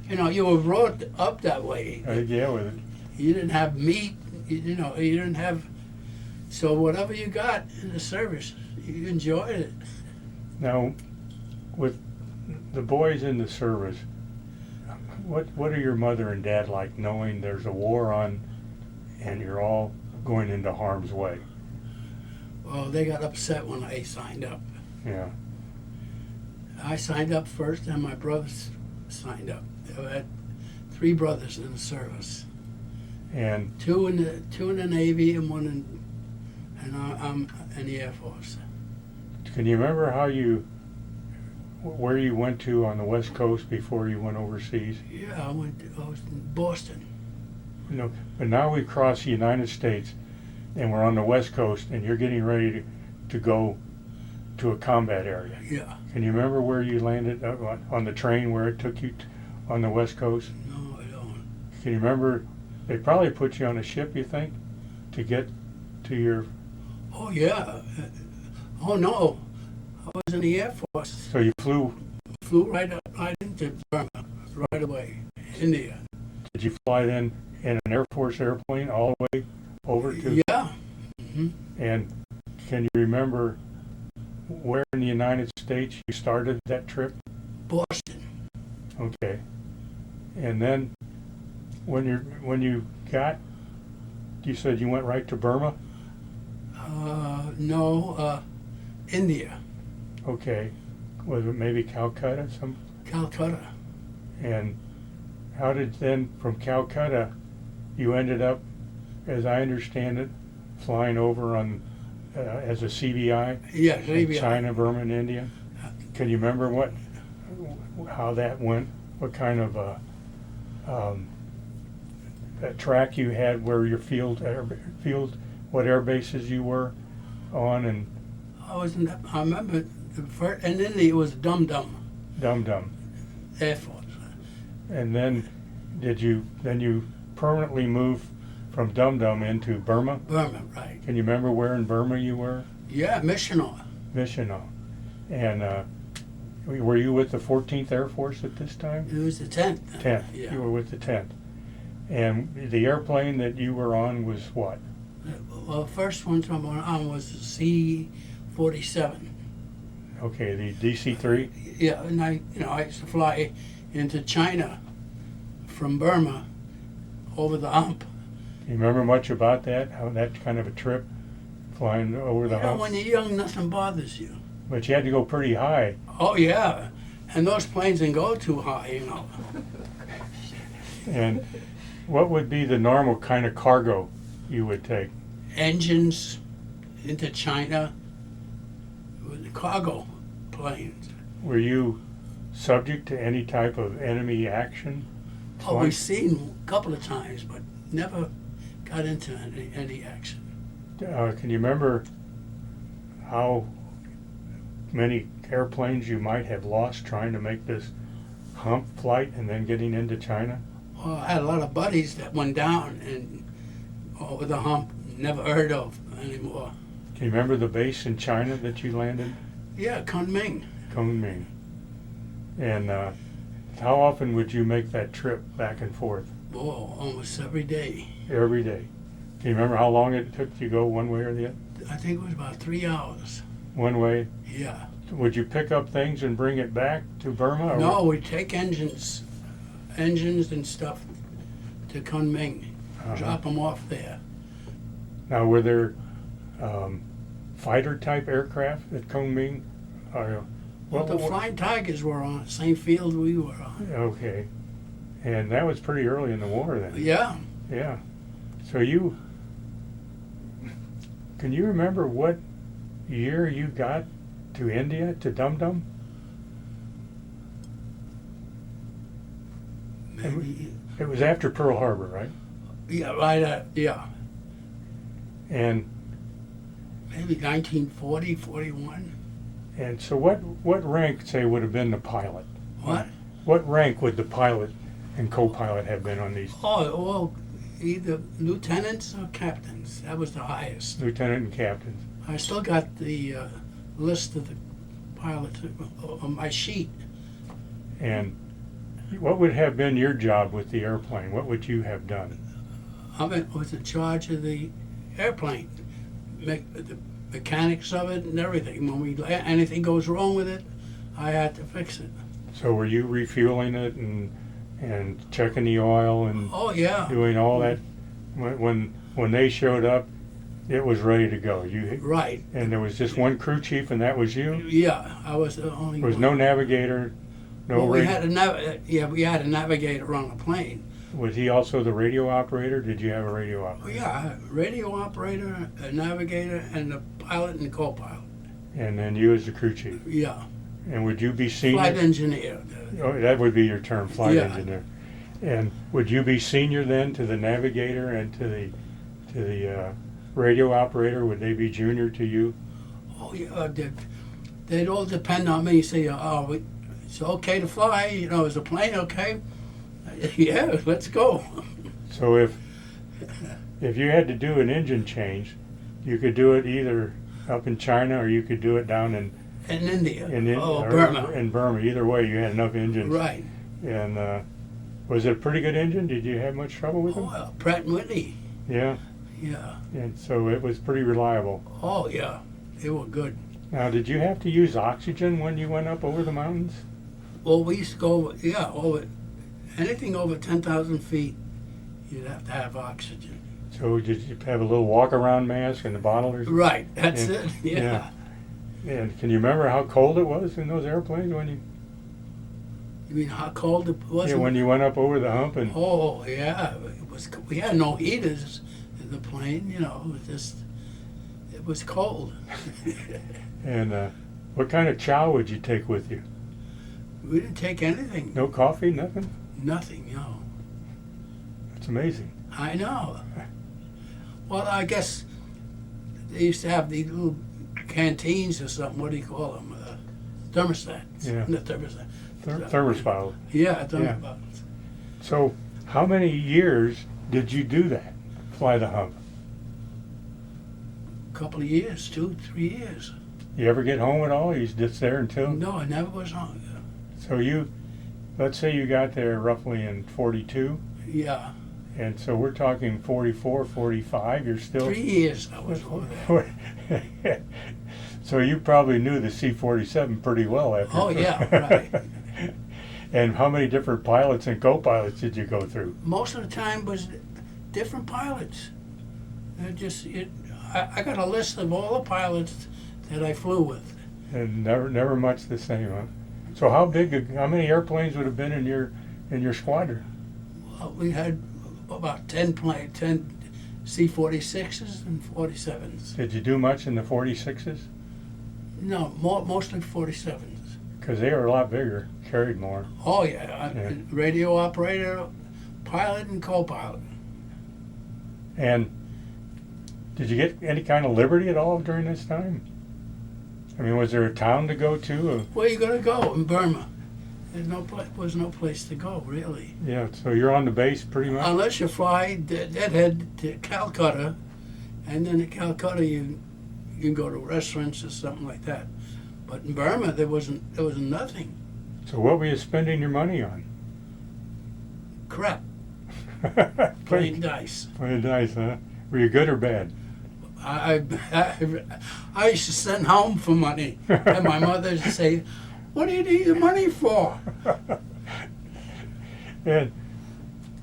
Speaker 3: You know, you were brought up that way.
Speaker 1: Yeah, with it.
Speaker 3: You didn't have meat. You know, you didn't have. So whatever you got in the service, you enjoyed it.
Speaker 1: Now, with the boys in the service, what are your mother and dad like, knowing there's a war on and you're all going into harm's way?
Speaker 3: Well, they got upset when I signed up.
Speaker 1: Yeah.
Speaker 3: I signed up first, and my brothers signed up. I had 3 brothers in the service.
Speaker 1: And
Speaker 3: Two in the Navy and one I'm in the Air Force.
Speaker 1: can you remember where you went to on the West Coast before you went overseas?
Speaker 3: Yeah, I was in Boston.
Speaker 1: No, but now we've crossed the United States and we're on the West Coast and you're getting ready to go to a combat area.
Speaker 3: Yeah.
Speaker 1: Can you remember where you landed on the train, where it took you on the West Coast?
Speaker 3: No, I don't.
Speaker 1: Can you remember? They probably put you on a ship, you think, to get to your...
Speaker 3: Oh, yeah. Oh, no. I was in the Air Force.
Speaker 1: So you flew...
Speaker 3: Flew right into Burma, right away, India.
Speaker 1: Did you fly then in an Air Force airplane all the way over to...
Speaker 3: Yeah. Mm-hmm.
Speaker 1: And can you remember where in the United States you started that trip?
Speaker 3: Boston.
Speaker 1: Okay. And then when you got, you said you went right to Burma?
Speaker 3: No, India.
Speaker 1: Okay. Was it maybe Calcutta?
Speaker 3: Calcutta.
Speaker 1: And how did then from Calcutta you ended up, as I understand it, flying over on as a CBI?
Speaker 3: Yeah,
Speaker 1: in
Speaker 3: CBI.
Speaker 1: China, Burma, and India. Can you remember how that went? What kind of a track you had, where your what air bases you were on, and
Speaker 3: I remember the first, and then it was Dum Dum
Speaker 1: Dum Dum.
Speaker 3: Air Force.
Speaker 1: And then you permanently moved from Dum Dum into Burma?
Speaker 3: Burma, right.
Speaker 1: Can you remember where in Burma you were?
Speaker 3: Yeah, Missional.
Speaker 1: Missional. And were you with the 14th Air Force at this time?
Speaker 3: It was the 10th.
Speaker 1: 10th.
Speaker 3: Yeah.
Speaker 1: You were with the 10th. And the airplane that you were on was what?
Speaker 3: Well, the first one I'm on was the C-47.
Speaker 1: Okay, the DC-3?
Speaker 3: Yeah, and I used to fly into China from Burma over the hump.
Speaker 1: Do you remember much about that? How that kind of a trip, flying over the hump?
Speaker 3: When you're young, nothing bothers you.
Speaker 1: But you had to go pretty high.
Speaker 3: Oh, yeah. And those planes didn't go too high,
Speaker 1: And what would be the normal kind of cargo you would take?
Speaker 3: Engines into China with cargo planes.
Speaker 1: Were you subject to any type of enemy action?
Speaker 3: Oh, we've seen a couple of times, but never got into any action.
Speaker 1: Can you remember how many airplanes you might have lost trying to make this hump flight and then getting into China?
Speaker 3: Well, I had a lot of buddies that went down and over the hump, never heard of anymore.
Speaker 1: Can you remember the base in China that you landed?
Speaker 3: Yeah, Kunming.
Speaker 1: Kunming. And how often would you make that trip back and forth?
Speaker 3: Oh, almost every day.
Speaker 1: Every day. Can you remember how long it took to go one way or the other?
Speaker 3: I think it was about 3 hours.
Speaker 1: One way.
Speaker 3: Yeah.
Speaker 1: Would you pick up things and bring it back to Burma? Or
Speaker 3: No, we take engines and stuff to Kunming, drop them off there.
Speaker 1: Now, were there fighter type aircraft at Kunming? Or
Speaker 3: Well, the Flying Tigers were on the same field we were on.
Speaker 1: Okay, and that was pretty early in the war then.
Speaker 3: Yeah.
Speaker 1: Yeah. So can you remember what year you got to India, to Dum Dum?
Speaker 3: Maybe,
Speaker 1: It was after Pearl Harbor, right?
Speaker 3: yeah, right. Yeah.
Speaker 1: And
Speaker 3: Maybe 1940, 41.
Speaker 1: and so what rank, say, would have been the pilot?
Speaker 3: What?
Speaker 1: What rank would the pilot and co-pilot have been on these?
Speaker 3: Oh, well, either lieutenants or captains. That was the highest.
Speaker 1: Lieutenant and captains.
Speaker 3: I still got the list of the pilots on my sheet.
Speaker 1: And what would have been your job with the airplane? What would you have done?
Speaker 3: I was in charge of the airplane, the mechanics of it and everything. When anything goes wrong with it, I had to fix it.
Speaker 1: So were you refueling it and checking the oil and
Speaker 3: Oh yeah,
Speaker 1: doing all that? When they showed up, it was ready to go.
Speaker 3: right.
Speaker 1: And there was just one crew chief, and that was you.
Speaker 3: Yeah, I was the only.
Speaker 1: There was
Speaker 3: one.
Speaker 1: no navigator, no
Speaker 3: Well, we
Speaker 1: rig-
Speaker 3: had we had a navigator on the plane.
Speaker 1: Was he also the radio operator? Did you have a radio operator?
Speaker 3: Well, yeah, radio operator, a navigator, and the pilot and the co-pilot.
Speaker 1: And then you as the crew chief.
Speaker 3: Yeah,
Speaker 1: And would you be senior?
Speaker 3: flight engineer.
Speaker 1: Oh, that would be your term, flight
Speaker 3: Yeah.
Speaker 1: engineer. And would you be senior then to the navigator and to the radio operator? Would they be junior to you?
Speaker 3: Oh yeah, they'd all depend on me. Say, oh, it's okay to fly. You know, is the plane okay? Yeah, let's go.
Speaker 1: So if you had to do an engine change, you could do it either up in China or you could do it down in
Speaker 3: India.
Speaker 1: or
Speaker 3: Burma.
Speaker 1: In Burma. Either way, you had enough engines.
Speaker 3: Right.
Speaker 1: And was it a pretty good engine? Did you have much trouble with it?
Speaker 3: Oh, Pratt and Whitney.
Speaker 1: Yeah.
Speaker 3: Yeah.
Speaker 1: And so it was pretty reliable.
Speaker 3: Oh yeah, they were good.
Speaker 1: Now, did you have to use oxygen when you went up over the mountains?
Speaker 3: Well, we used to go over anything over 10,000 feet. You'd have to have oxygen.
Speaker 1: So did you have a little walk-around mask and the bottle or something?
Speaker 3: Right. That's
Speaker 1: Yeah.
Speaker 3: it. Yeah.
Speaker 1: And can you remember how cold it was in those airplanes when you?
Speaker 3: You mean how cold it was?
Speaker 1: Yeah, when you went up over the hump and.
Speaker 3: Oh yeah, it was. We had no heaters in the plane. You know, it was cold.
Speaker 1: And what kind of chow would you take with you?
Speaker 3: We didn't take anything.
Speaker 1: No coffee, nothing?
Speaker 3: Nothing. You know.
Speaker 1: That's amazing.
Speaker 3: I know. Well, I guess they used to have these little canteens or something. What do you call them? Thermostats.
Speaker 1: Yeah.
Speaker 3: Not thermostat.
Speaker 1: Thermos bottle.
Speaker 3: Yeah, thermos
Speaker 1: Yeah.
Speaker 3: bottles.
Speaker 1: So how many years did you do that? Fly the hump?
Speaker 3: A couple of years, 2, 3 years.
Speaker 1: You ever get home at all? You just there until?
Speaker 3: No, I never was on.
Speaker 1: So let's say you got there roughly in 42,
Speaker 3: Yeah,
Speaker 1: and so we're talking 44, 45, you're still...
Speaker 3: 3 years I was over there.
Speaker 1: So you probably knew the C-47 pretty well after...
Speaker 3: Oh, yeah, right.
Speaker 1: And how many different pilots and co-pilots did you go through?
Speaker 3: Most of the time was different pilots. I got a list of all the pilots that I flew with.
Speaker 1: And never much the same, huh? So how many airplanes would have been in your squadron?
Speaker 3: Well, we had about 10 C-46s and 47s.
Speaker 1: Did you do much in the 46s?
Speaker 3: No, mostly 47s.
Speaker 1: Because they were a lot bigger, carried more.
Speaker 3: Oh yeah,
Speaker 1: Yeah.
Speaker 3: Radio operator, pilot, and co-pilot.
Speaker 1: And did you get any kind of liberty at all during this time? I mean, was there a town to go to?
Speaker 3: Where you gonna go in Burma? Was no place to go really,
Speaker 1: Yeah, so you're on the base pretty much?
Speaker 3: unless you fly deadhead to Calcutta, and then at Calcutta you can go to restaurants or something like that. But in Burma there was nothing.
Speaker 1: So what were you spending your money on?
Speaker 3: Crap, playing dice.
Speaker 1: Playing dice, huh? Were you good or bad?
Speaker 3: I used to send home for money, and my mother would say, "What do you need the money for?"
Speaker 1: And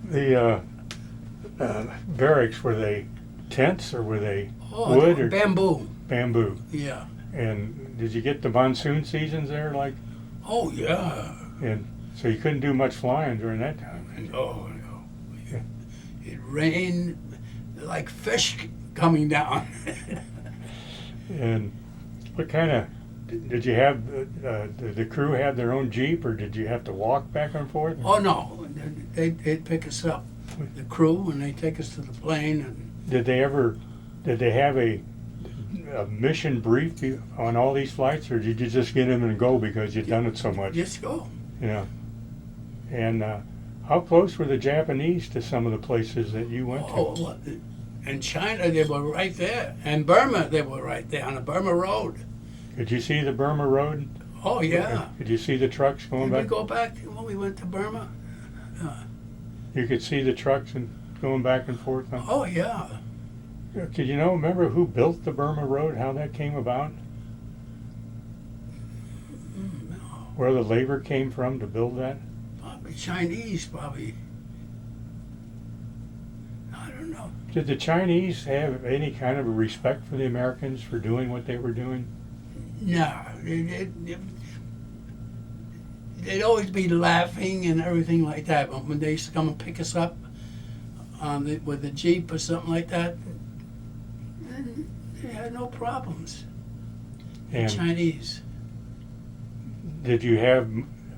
Speaker 1: the barracks, were they tents or were they wood or
Speaker 3: bamboo.
Speaker 1: bamboo?
Speaker 3: Yeah.
Speaker 1: And did you get the monsoon seasons there? Like,
Speaker 3: Oh yeah.
Speaker 1: and so you couldn't do much flying during that time.
Speaker 3: Oh no.
Speaker 1: Yeah.
Speaker 3: It rained like fish coming down.
Speaker 1: And what kind of did you have? Did the crew have their own Jeep, or did you have to walk back and forth?
Speaker 3: Oh no, they'd pick us up, the crew, and they'd take us to the plane. And
Speaker 1: Did they have a mission brief on all these flights, or did you just get in and go because you'd done it so much?
Speaker 3: just go.
Speaker 1: Yeah. And how close were the Japanese to some of the places that you went to?
Speaker 3: Oh, in China they were right there, and Burma they were right there on the Burma Road.
Speaker 1: Could you see the Burma Road?
Speaker 3: Oh yeah.
Speaker 1: Could you see the trucks going
Speaker 3: Did we
Speaker 1: back?
Speaker 3: go back when we went to Burma?
Speaker 1: You could see the trucks and going back and forth. Huh?
Speaker 3: Oh yeah.
Speaker 1: Could you remember who built the Burma Road? How that came about?
Speaker 3: No.
Speaker 1: Where the labor came from to build that?
Speaker 3: Probably Chinese, probably. I don't know.
Speaker 1: Did the Chinese have any kind of a respect for the Americans for doing what they were doing?
Speaker 3: No, they'd always be laughing and everything like that. But when they used to come and pick us up with the Jeep or something like that, they had no problems. The
Speaker 1: And
Speaker 3: Chinese.
Speaker 1: did you have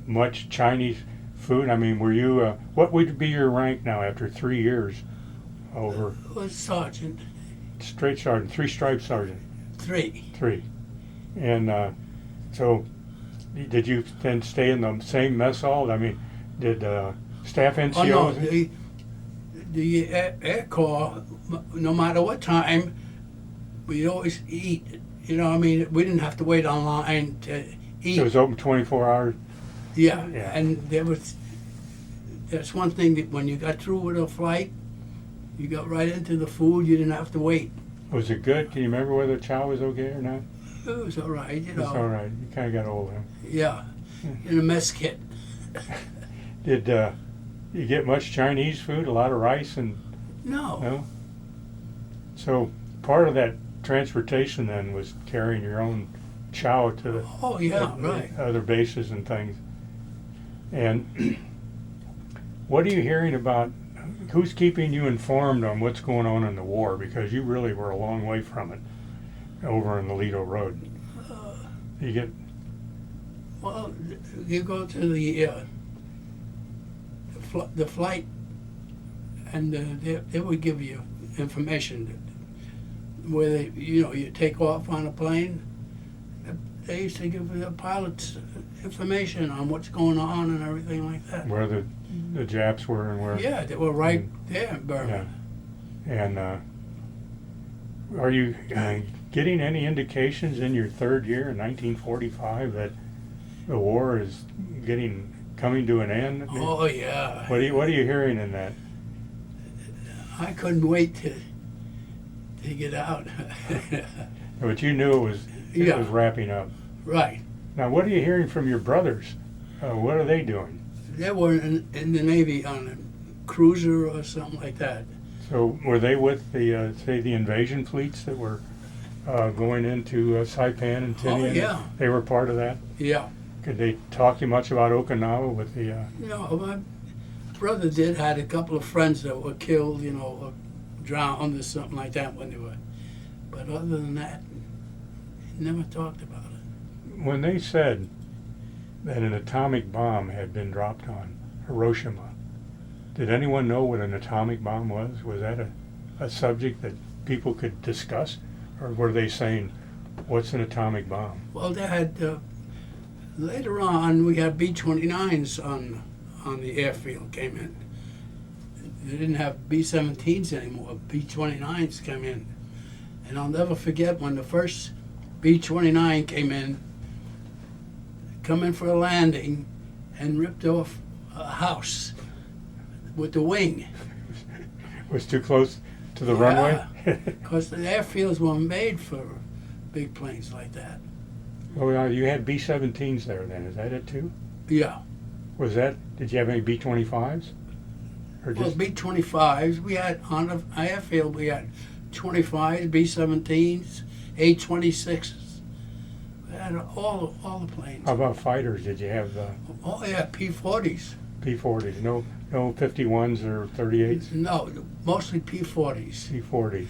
Speaker 1: much Chinese food? I mean, were you, what would be your rank now after 3 years over
Speaker 3: Was sergeant.
Speaker 1: straight sergeant, 3-stripe sergeant?
Speaker 3: 3.
Speaker 1: 3. And so did you then stay in the same mess hall? I mean, did staff NCOs?
Speaker 3: Oh no, the Air Corps, no matter what time, we always eat. You know, I mean, we didn't have to wait online to eat.
Speaker 1: It was open 24 hours?
Speaker 3: Yeah,
Speaker 1: Yeah.
Speaker 3: and that's one thing that when you got through with a flight, you got right into the food. You didn't have to wait.
Speaker 1: Was it good? Can you remember whether chow was okay or not?
Speaker 3: It was all right, you
Speaker 1: It's
Speaker 3: know.
Speaker 1: all right. You kind of got old, huh?
Speaker 3: Yeah, in a mess kit.
Speaker 1: Did you get much Chinese food? A lot of rice and
Speaker 3: No.
Speaker 1: no? So part of that transportation then was carrying your own chow to the
Speaker 3: Oh yeah, right.
Speaker 1: other bases and things. And what are you hearing about? Who's keeping you informed on what's going on in the war? Because you really were a long way from it over in the Lido Road. You get
Speaker 3: Well, you go to the flight, and they would give you information where you take off on a plane. They used to give the pilots information on what's going on and everything like that.
Speaker 1: where the Japs were and where.
Speaker 3: Yeah, they were right there in Burma.
Speaker 1: Yeah. And are you getting any indications in your third year in 1945 that the war is coming to an end?
Speaker 3: Oh yeah.
Speaker 1: What are you hearing in that?
Speaker 3: I couldn't wait to get out.
Speaker 1: But you knew it was
Speaker 3: Yeah.
Speaker 1: wrapping up.
Speaker 3: Right.
Speaker 1: Now, what are you hearing from your brothers? What are they doing?
Speaker 3: They were in the Navy on a cruiser or something like that.
Speaker 1: So were they with the say the invasion fleets that were going into Saipan and Tinian?
Speaker 3: Oh, yeah.
Speaker 1: They were part of that.
Speaker 3: Yeah.
Speaker 1: Could they talk to you much about Okinawa with the?
Speaker 3: My brother had a couple of friends that were killed, or drowned or something like that when they were. But other than that, he never talked about it.
Speaker 1: When they said that an atomic bomb had been dropped on Hiroshima, did anyone know what an atomic bomb was? Was that a subject that people could discuss? Or were they saying, what's an atomic bomb?
Speaker 3: Well, they had, later on, we had B-29s on the airfield came in. They didn't have B-17s anymore. B-29s came in. And I'll never forget when the first B-29 came in for a landing and ripped off a house with the wing.
Speaker 1: Was too close to the runway?
Speaker 3: Because the airfields were made for big planes like that.
Speaker 1: Well, you had B-17s there then, is that it too?
Speaker 3: Yeah.
Speaker 1: Was that, did you have any B-25s? Or
Speaker 3: Well,
Speaker 1: just,
Speaker 3: B-25s, we had on the airfield, we had 25s, B-17s, A-26s. We had all the planes.
Speaker 1: how about fighters? Did you have
Speaker 3: Oh, yeah, P-40s.
Speaker 1: P-40s? No 51s or 38s?
Speaker 3: No, mostly P-40s.
Speaker 1: P-40s.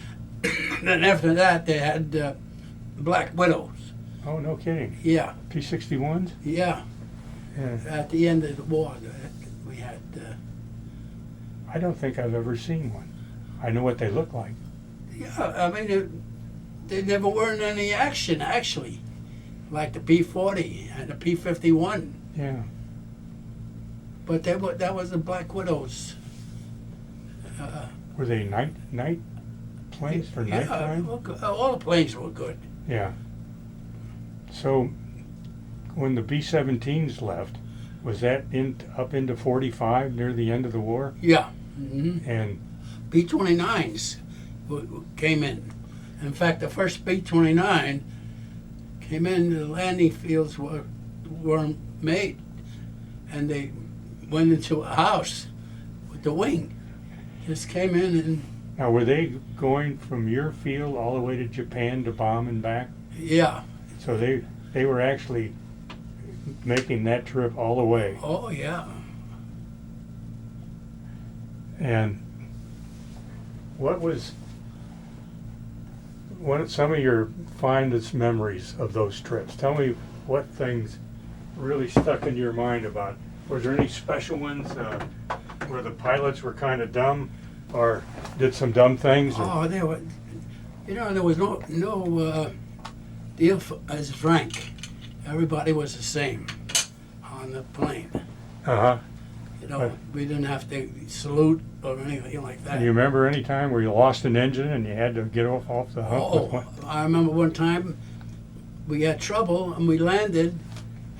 Speaker 3: Then after that, they had Black Widows.
Speaker 1: Oh, no kidding.
Speaker 3: Yeah,
Speaker 1: P-61s?
Speaker 3: yeah.
Speaker 1: Yeah.
Speaker 3: At the end of the war, we had.
Speaker 1: I don't think I've ever seen one. I know what they look like.
Speaker 3: Yeah, I mean, they never were in any action actually, like the P-40 and the P-51.
Speaker 1: Yeah.
Speaker 3: But that was the Black Widows.
Speaker 1: Were they night planes for
Speaker 3: Yeah,
Speaker 1: nighttime?
Speaker 3: all the planes were good.
Speaker 1: Yeah. So, when the B-17s left, was that up into 45 near the end of the war?
Speaker 3: Yeah. Mm-hmm.
Speaker 1: And
Speaker 3: B-29s came in. In fact, the first B-29 came in, the landing fields weren't made, and they went into a house with the wing. Just came in and,
Speaker 1: now, were they going from your field all the way to Japan to bomb and back?
Speaker 3: yeah.
Speaker 1: So they were actually making that trip all the way.
Speaker 3: Oh, yeah.
Speaker 1: And what some of your fondest memories of those trips? Tell me what things really stuck in your mind about. Was there any special ones where the pilots were kind of dumb or did some dumb things?
Speaker 3: Oh, there was no deal as rank. Everybody was the same on the plane.
Speaker 1: Uh-huh.
Speaker 3: We didn't have to salute or anything like that.
Speaker 1: Do you remember any time where you lost an engine and you had to get off the hump with one?
Speaker 3: I remember one time we had trouble and we landed,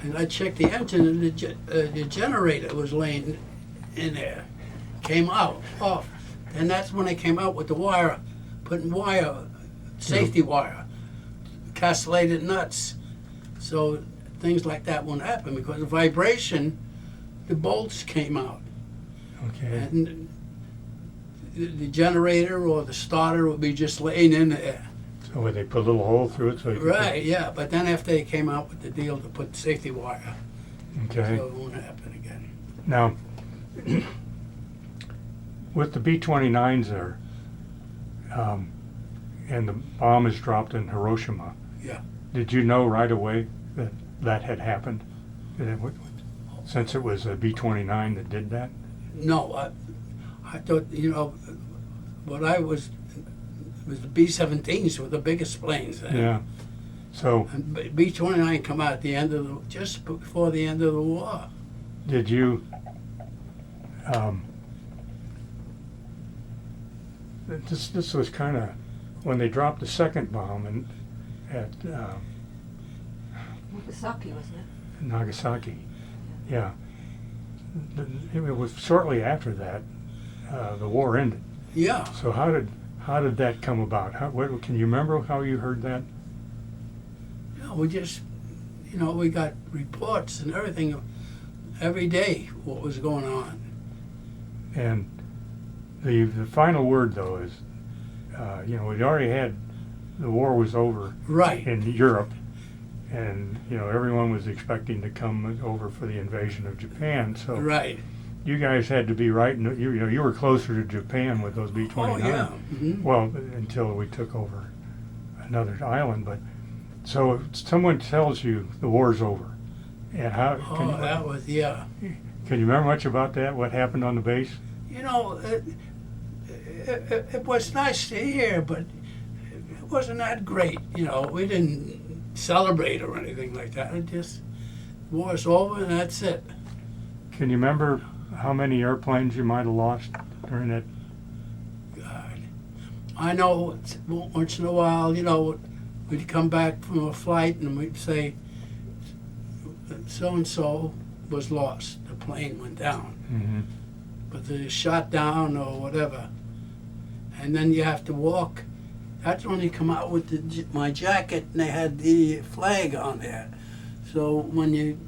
Speaker 3: and I checked the engine and the generator was laying in there. Came out off, and that's when they came out with the wire, putting safety wire, castellated nuts, so things like that won't happen because of vibration. The bolts came out,
Speaker 1: Okay.
Speaker 3: and the generator or the starter would be just laying in there.
Speaker 1: So would they put a little hole through it so you could
Speaker 3: Right, yeah, but then after they came out with the deal to put safety wire,
Speaker 1: Okay.
Speaker 3: so it won't happen again.
Speaker 1: Now, with the B-29s there, and the bomb is dropped in Hiroshima.
Speaker 3: Yeah.
Speaker 1: Did you know right away that that had happened? Since it was a B-29 that did that?
Speaker 3: No, I thought, what I was the B-17s were the biggest planes then.
Speaker 1: Yeah. So
Speaker 3: And B-29 come out at the end of just before the end of the war.
Speaker 1: did you, this was kind of, when they dropped the second bomb at
Speaker 2: Nagasaki, wasn't it?
Speaker 1: Nagasaki. Yeah. It was shortly after that, the war ended.
Speaker 3: Yeah.
Speaker 1: So how did that come about? Can you remember how you heard that?
Speaker 3: We just, we got reports and everything every day what was going on.
Speaker 1: And the final word though is, we'd already had, the war was over
Speaker 3: Right.
Speaker 1: in Europe, and everyone was expecting to come over for the invasion of Japan. So
Speaker 3: Right.
Speaker 1: you guys had to be right, and you were closer to Japan with those B-29.
Speaker 3: Oh, yeah. Mhm.
Speaker 1: Well, until we took over another island, but so if someone tells you the war's over, and how
Speaker 3: Oh, that was, yeah.
Speaker 1: can you remember much about that? What happened on the base?
Speaker 3: It was nice to hear, but it wasn't that great. We didn't celebrate or anything like that. It just, war's over and that's it.
Speaker 1: Can you remember how many airplanes you might have lost during that?
Speaker 3: God. I know once in a while, we'd come back from a flight and we'd say, so-and-so was lost. The plane went down.
Speaker 1: Mm-hmm.
Speaker 3: But they shot down or whatever. and then you have to walk. That's when they come out with my jacket, and they had the flag on there. So when you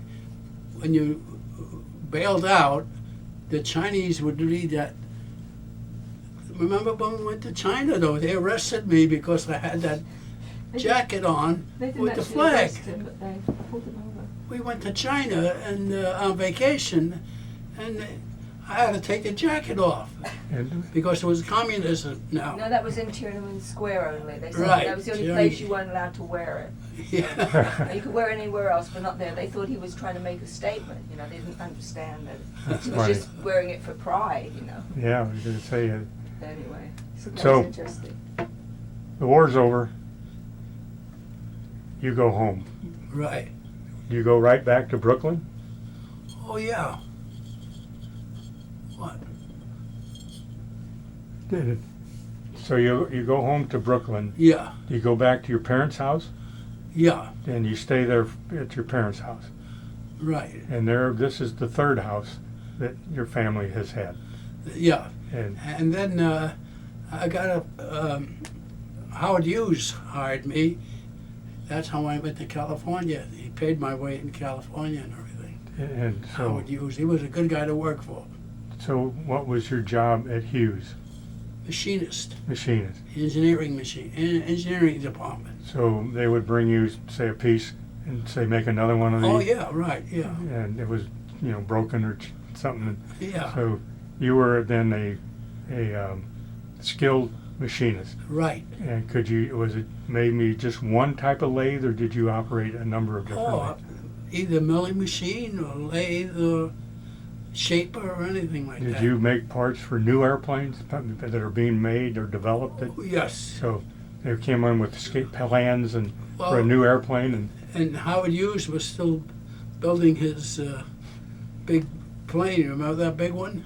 Speaker 3: bailed out, the Chinese would read that. Remember when we went to China, though? They arrested me because I had that jacket on
Speaker 2: They didn't
Speaker 3: with the
Speaker 2: actually
Speaker 3: flag.
Speaker 2: arrest him, but they pulled him over.
Speaker 3: We went to China and on vacation, and I had to take the jacket off
Speaker 1: And
Speaker 3: because it was communism now.
Speaker 2: No, that was in Tiananmen Square only. They said
Speaker 3: Right,
Speaker 2: that was the only
Speaker 3: Tiananmen.
Speaker 2: place you weren't allowed to wear it.
Speaker 3: Yeah.
Speaker 2: Now, you could wear it anywhere else, but not there. They thought he was trying to make a statement. You know, they didn't understand that
Speaker 1: That's
Speaker 2: he was
Speaker 1: funny.
Speaker 2: just wearing it for pride. You know.
Speaker 1: yeah, I was going to say,
Speaker 2: Anyway, so that
Speaker 1: So-
Speaker 2: was interesting.
Speaker 1: the war's over. You go home.
Speaker 3: Right.
Speaker 1: Do you go right back to Brooklyn?
Speaker 3: Oh yeah. What?
Speaker 1: Did it? So you go home to Brooklyn.
Speaker 3: Yeah.
Speaker 1: Do you go back to your parents' house?
Speaker 3: Yeah.
Speaker 1: And you stay there at your parents' house.
Speaker 3: Right.
Speaker 1: And this is the third house that your family has had.
Speaker 3: Yeah.
Speaker 1: And
Speaker 3: And then I got Howard Hughes hired me. That's how I went to California. He paid my way in California and everything.
Speaker 1: and so
Speaker 3: Howard Hughes. He was a good guy to work for.
Speaker 1: so what was your job at Hughes?
Speaker 3: Machinist.
Speaker 1: Machinist.
Speaker 3: Engineering department.
Speaker 1: So they would bring you, say, a piece and say, make another one of these.
Speaker 3: Oh yeah, right, yeah.
Speaker 1: And it was, broken or something.
Speaker 3: Yeah.
Speaker 1: So you were then a skilled machinist.
Speaker 3: Right.
Speaker 1: And was it maybe just one type of lathe, or did you operate a number of different
Speaker 3: Oh,
Speaker 1: lathes?
Speaker 3: either milling machine or lathe or shaper or anything like that.
Speaker 1: Did you make parts for new airplanes that are being made or developed?
Speaker 3: Oh, yes.
Speaker 1: So they came in with escape plans and for a
Speaker 3: Well,
Speaker 1: new airplane,
Speaker 3: and Howard Hughes was still building his big plane. You remember that big one?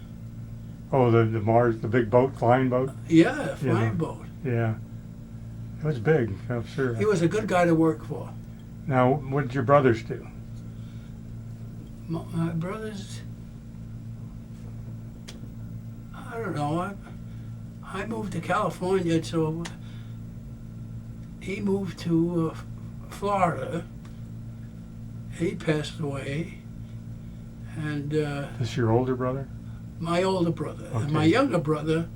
Speaker 1: the Mars, the big boat, flying boat.
Speaker 3: Yeah, flying
Speaker 1: Yeah.
Speaker 3: boat.
Speaker 1: Yeah, it was big. I'm sure.
Speaker 3: He was a good guy to work for.
Speaker 1: Now, what did your brothers do?
Speaker 3: My brothers, I don't know. I moved to California, so he moved to Florida. He passed away, and
Speaker 1: This your older brother?
Speaker 3: my older brother. And my
Speaker 1: Okay.
Speaker 3: younger brother,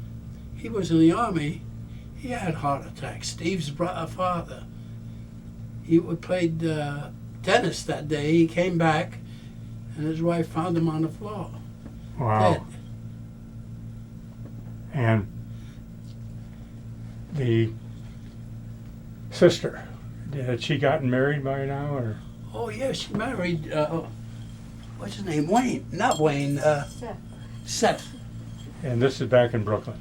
Speaker 3: he was in the Army. He had heart attacks. Steve's father. He played tennis that day. He came back, and his wife found him on the floor,
Speaker 1: Wow.
Speaker 3: dead.
Speaker 1: And the sister, had she gotten married by now, or?
Speaker 3: Oh, yeah, she married, what's his name? Wayne. Not Wayne,
Speaker 2: Seth.
Speaker 3: Seth.
Speaker 1: And this is back in Brooklyn.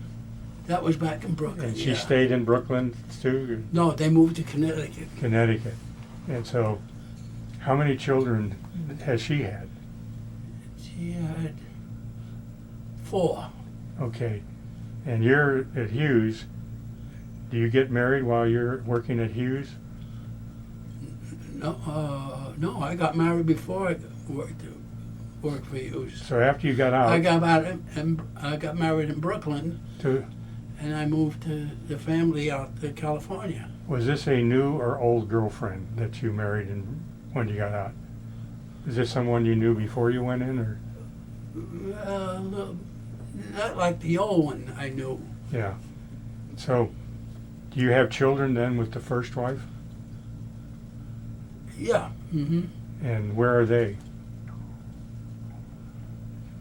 Speaker 3: That was back in Brooklyn.
Speaker 1: And she
Speaker 3: yeah.
Speaker 1: stayed in Brooklyn too,
Speaker 3: No, they moved to Connecticut.
Speaker 1: Connecticut. And so, how many children has she had?
Speaker 3: She had 4.
Speaker 1: Okay. And you're at Hughes. Do you get married while you're working at Hughes?
Speaker 3: No, I got married before I worked for Hughes.
Speaker 1: So after you got out,
Speaker 3: I got married in Brooklyn,
Speaker 1: to,
Speaker 3: and I moved the family out to California.
Speaker 1: was this a new or old girlfriend that you married when you got out? Is this someone you knew before you went in, or?
Speaker 3: Not like the old one I knew.
Speaker 1: Yeah. So, do you have children then with the first wife?
Speaker 3: Yeah. Mm-hmm.
Speaker 1: And where are they?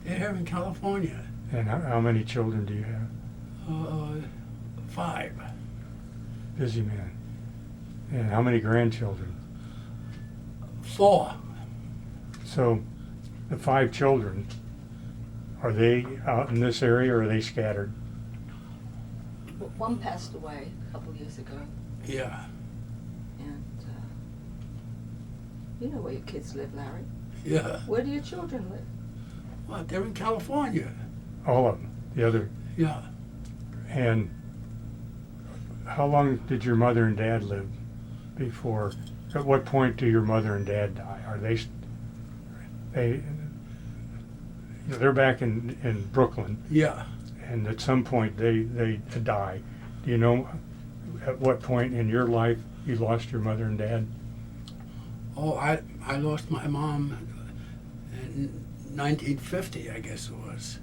Speaker 3: They're here in California.
Speaker 1: And how many children do you have?
Speaker 3: 5.
Speaker 1: Busy man. And how many grandchildren?
Speaker 3: 4.
Speaker 1: So, the 5 children, are they out in this area or are they scattered?
Speaker 2: One passed away a couple years ago,
Speaker 3: Yeah.
Speaker 2: and you know where your kids live, Larry.
Speaker 3: Yeah.
Speaker 2: Where do your children live?
Speaker 3: What? They're in California.
Speaker 1: All of them. The other.
Speaker 3: Yeah.
Speaker 1: And how long did your mother and dad live before? At what point do your mother and dad die? Are they're back in Brooklyn,
Speaker 3: Yeah.
Speaker 1: and at some point they die. do you know at what point in your life you lost your mother and dad?
Speaker 3: Oh, I lost my mom in 1950, I guess it was.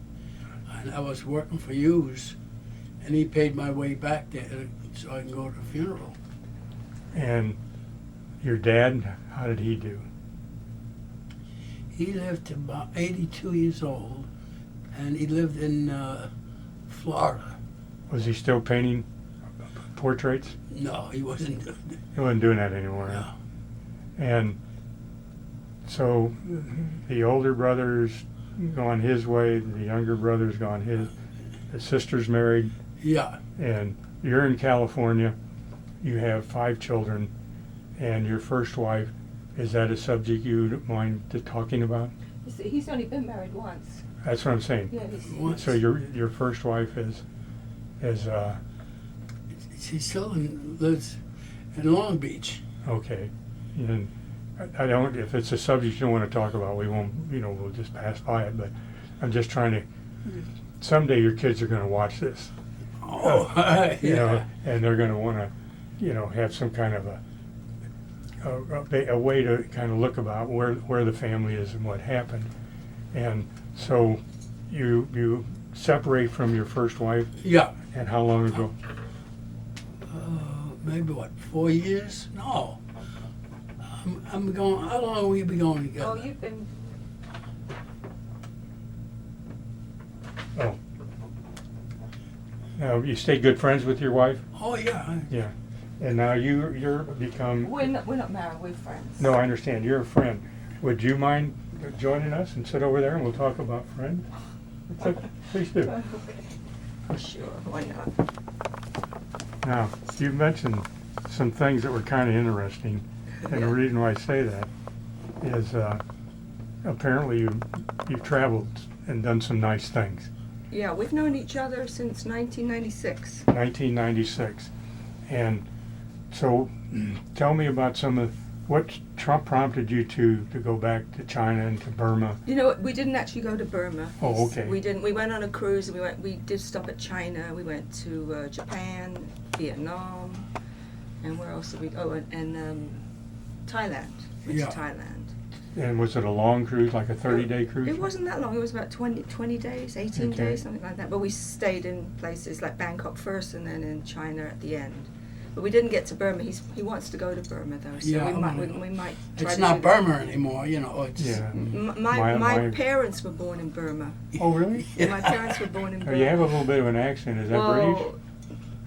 Speaker 3: And I was working for Hughes, and he paid my way back there so I can go to the funeral.
Speaker 1: And your dad, how did he do?
Speaker 3: He lived to about 82 years old, and he lived in Florida.
Speaker 1: Was he still painting portraits?
Speaker 3: No, he wasn't.
Speaker 1: He wasn't doing that anymore.
Speaker 3: No.
Speaker 1: Huh? And so the older brother's gone his way, the younger brother's gone his. The sister's married,
Speaker 3: Yeah.
Speaker 1: and you're in California. You have 5 children, and your first wife, is that a subject you mind talking about?
Speaker 2: He's only been married once.
Speaker 1: That's what I'm saying.
Speaker 2: Yeah, he's,
Speaker 3: Once.
Speaker 1: So your first wife is
Speaker 3: She still lives in Long Beach.
Speaker 1: okay. And I don't, if it's a subject you don't want to talk about, we won't, we'll just pass by it, but I'm just trying to, someday your kids are going to watch this.
Speaker 3: Oh, yeah.
Speaker 1: And they're going to want to, have some kind of a way to kind of look about where the family is and what happened. And so you separate from your first wife,
Speaker 3: Yeah.
Speaker 1: and how long ago?
Speaker 3: Maybe what, 4 years? No. I'm going. How long have we been going together?
Speaker 2: oh, you've been.
Speaker 1: Oh. Now, you stay good friends with your wife?
Speaker 3: Oh yeah.
Speaker 1: Yeah. And now you're become...
Speaker 2: We're not married. We're friends.
Speaker 1: No, I understand. You're a friend. Would you mind joining us and sit over there and we'll talk about friends? Please do.
Speaker 2: Okay. Sure. Why not?
Speaker 1: Now, you mentioned some things that were kind of interesting, and the
Speaker 2: Yeah.
Speaker 1: reason why I say that is apparently you've traveled and done some nice things.
Speaker 2: Yeah, we've known each other since 1996.
Speaker 1: 1996. And so tell me about what Trump prompted you to go back to China and to Burma.
Speaker 2: You know, we didn't actually go to Burma.
Speaker 1: Oh, okay.
Speaker 2: We didn't. We went on a cruise, and we did stop at China. We went to Japan, Vietnam, and where else did we go? And Thailand. Went
Speaker 3: Yeah.
Speaker 2: to Thailand.
Speaker 1: And was it a long cruise, like a 30-day cruise?
Speaker 2: It wasn't that long. It was about 20 days, 18
Speaker 1: Okay.
Speaker 2: days, something like that. But we stayed in places like Bangkok first, and then in China at the end. But we didn't get to Burma. He wants to go to Burma though, so
Speaker 3: Yeah,
Speaker 2: we might
Speaker 3: well,
Speaker 2: we might try
Speaker 3: It's
Speaker 2: to
Speaker 3: not
Speaker 2: do that.
Speaker 3: Burma anymore. It's
Speaker 1: Yeah.
Speaker 2: My
Speaker 1: My-
Speaker 2: parents were born in Burma.
Speaker 1: Oh, really?
Speaker 2: My parents were born in
Speaker 1: Oh,
Speaker 2: Burma.
Speaker 1: you have a little bit of an accent. Is that British?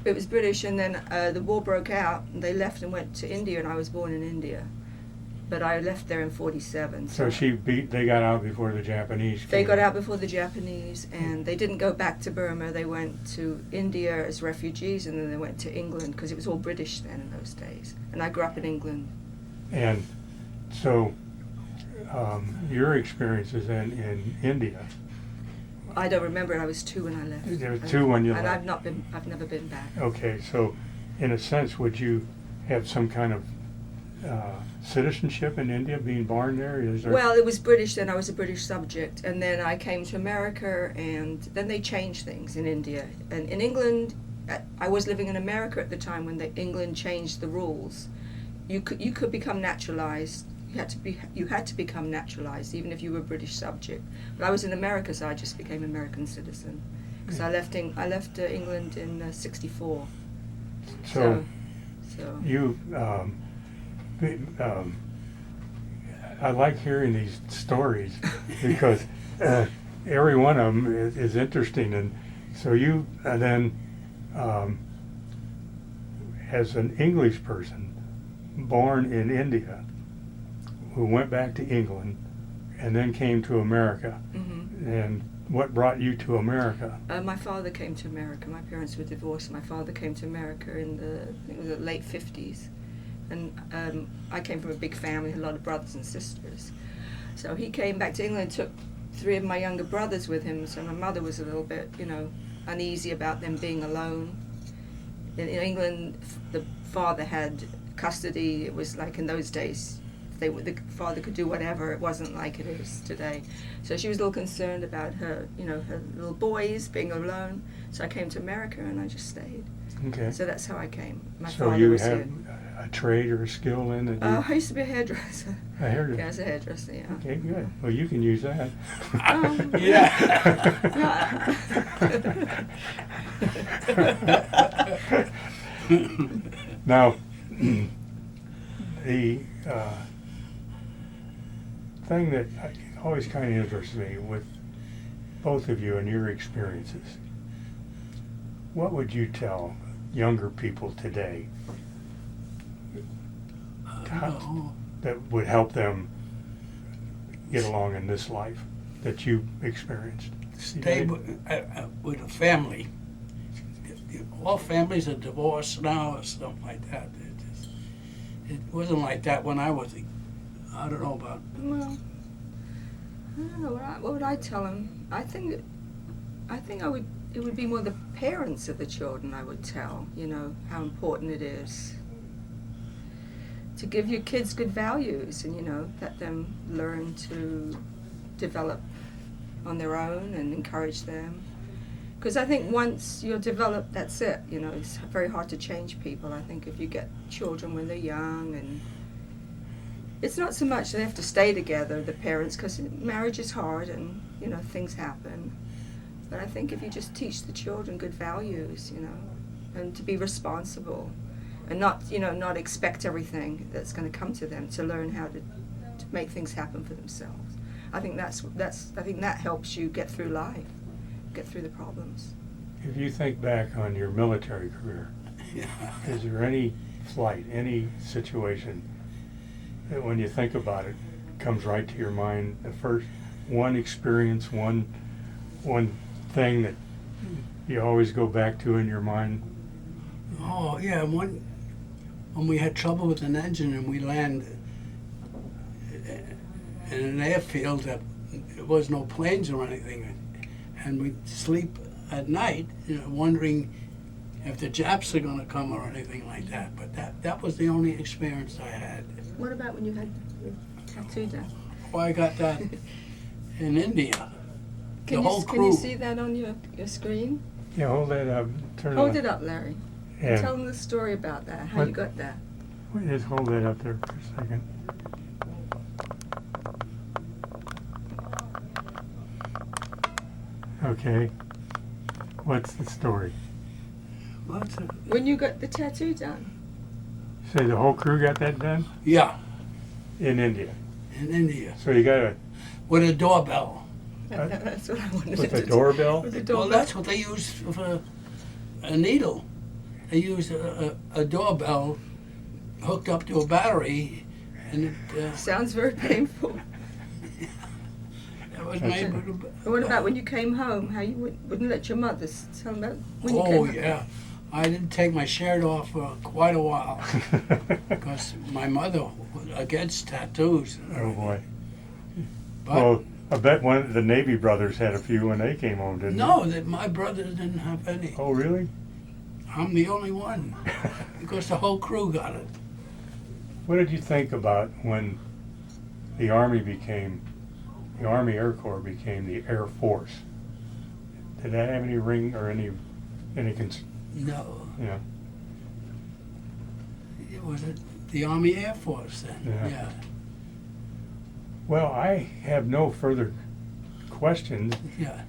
Speaker 2: It was British, and then the war broke out, and they left and went to India, and I was born in India. But I left there in '47.
Speaker 1: So they got out before the Japanese
Speaker 2: They
Speaker 1: came.
Speaker 2: got out before the Japanese, and they didn't go back to Burma. They went to India as refugees, and then they went to England, because it was all British then in those days. And I grew up in England.
Speaker 1: And so your experiences in India,
Speaker 2: I don't remember. I was 2 when I left.
Speaker 1: You were 2 when you
Speaker 2: and
Speaker 1: left.
Speaker 2: I've never been back.
Speaker 1: okay, so in a sense, would you have some kind of citizenship in India, being born there? Is there...
Speaker 2: Well, it was British then. I was a British subject, and then I came to America, and then they changed things in India. And in England, I was living in America at the time when England changed the rules. You could become naturalized. You had to become naturalized, even if you were a British subject. But I was in America, so I just became American citizen. Because I left England in '64.
Speaker 1: So
Speaker 2: So
Speaker 1: you, I like hearing these stories because every one of them is interesting. And so you then, as an English person born in India, who went back to England and then came to America, and what brought you to America?
Speaker 2: My father came to America. My parents were divorced. My father came to America in the late 50s. And I came from a big family, a lot of brothers and sisters. So he came back to England, took 3 of my younger brothers with him. So my mother was a little bit, uneasy about them being alone. In England, the father had custody. It was like in those days, the father could do whatever. It wasn't like it is today. So she was a little concerned about her, her little boys being alone. So I came to America and I just stayed.
Speaker 1: Okay.
Speaker 2: So that's how I came. My
Speaker 1: So
Speaker 2: father
Speaker 1: you
Speaker 2: was
Speaker 1: have
Speaker 2: here.
Speaker 1: a trade or a skill in that you...
Speaker 2: I used to be a hairdresser.
Speaker 1: A hairdresser?
Speaker 2: Yeah, I was a hairdresser, yeah.
Speaker 1: Okay, good. Well, you can use that. Now, the thing that always kind of interests me with both of you and your experiences, what would you tell younger people today that would help them get along in this life that you experienced?
Speaker 3: Stay with a family. All families are divorced now or something like that. It wasn't like that when I was, I don't know about.
Speaker 2: Well, I don't know. What would I tell them? I think it would be more the parents of the children I would tell, how important it is to give your kids good values and, let them learn to develop on their own and encourage them. Because I think once you're developed, that's it. It's very hard to change people. I think if you get children when they're young, and it's not so much they have to stay together, the parents, because marriage is hard and, things happen. But I think if you just teach the children good values, and to be responsible and not expect everything that's going to come to them, to learn how to make things happen for themselves. I think I think that helps you get through life. Get through the problems.
Speaker 1: If you think back on your military career, is there any flight, any situation that when you think about it comes right to your mind, the first one experience, one thing that you always go back to in your mind?
Speaker 3: Oh yeah, when we had trouble with an engine and we landed in an airfield that there was no planes or anything, and we'd sleep at night, wondering if the Japs are going to come or anything like that. But that was the only experience I had.
Speaker 2: What about when you had your tattoo done?
Speaker 3: Oh, I got that in India.
Speaker 2: Can you see that on your screen?
Speaker 1: Yeah, hold that up.
Speaker 2: Hold it up, Larry.
Speaker 1: And
Speaker 2: tell them the story about that, how you got that.
Speaker 1: Just hold that up there for a second. Okay. What's the story?
Speaker 2: When you got the tattoo done?
Speaker 1: Say the whole crew got that done?
Speaker 3: Yeah.
Speaker 1: In India?
Speaker 3: In India.
Speaker 1: So you got
Speaker 3: with a doorbell.
Speaker 2: That's what I wanted
Speaker 1: with
Speaker 2: to
Speaker 1: a doorbell?
Speaker 2: With a doorbell?
Speaker 3: Well, that's what they used for a needle. They used a doorbell hooked up to a battery, and it...
Speaker 2: Sounds very painful.
Speaker 3: That was made with a...
Speaker 2: What about when you came home? How you wouldn't let your mother tell them about when you came home?
Speaker 3: Oh, yeah. I didn't take my shirt off for quite a while because my mother was against tattoos.
Speaker 1: Oh, boy.
Speaker 3: But
Speaker 1: well, I bet one of the Navy brothers had a few when they came home, didn't they?
Speaker 3: no, my brother didn't have any.
Speaker 1: Oh, really?
Speaker 3: I'm the only one because the whole crew got it.
Speaker 1: What did you think about when the Army Air Corps became the Air Force? Did that have any ring or any
Speaker 3: No.
Speaker 1: Yeah.
Speaker 3: It was the Army Air Force then.
Speaker 1: Yeah. Well, I have no further questions.
Speaker 3: Yeah.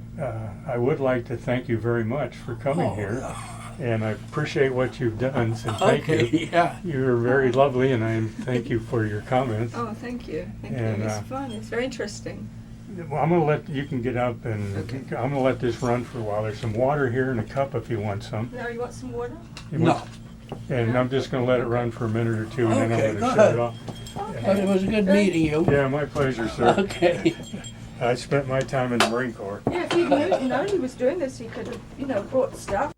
Speaker 1: I would like to thank you very much for coming here. And I appreciate what you've done, so thank you.
Speaker 3: Yeah.
Speaker 1: You're very lovely, and I thank you for your comments.
Speaker 2: Oh, thank you. Thank
Speaker 1: And,
Speaker 2: you. It's fun. It's very interesting.
Speaker 1: Well, I'm going to let you can get up, and
Speaker 2: Okay.
Speaker 1: I'm going to let this run for a while. There's some water here in a cup if you want some.
Speaker 2: Larry, you want some water?
Speaker 1: You
Speaker 3: No.
Speaker 1: want- And I'm just going to let it run for a minute or two, and then I'm
Speaker 3: Okay,
Speaker 1: going to
Speaker 3: go
Speaker 1: shut
Speaker 3: ahead.
Speaker 1: it off.
Speaker 3: But it was a good meeting you.
Speaker 1: Yeah, my pleasure, sir.
Speaker 3: Okay.
Speaker 1: I spent my time in the Marine Corps.
Speaker 2: Yeah, if he'd known he was doing this, he could have, brought stuff.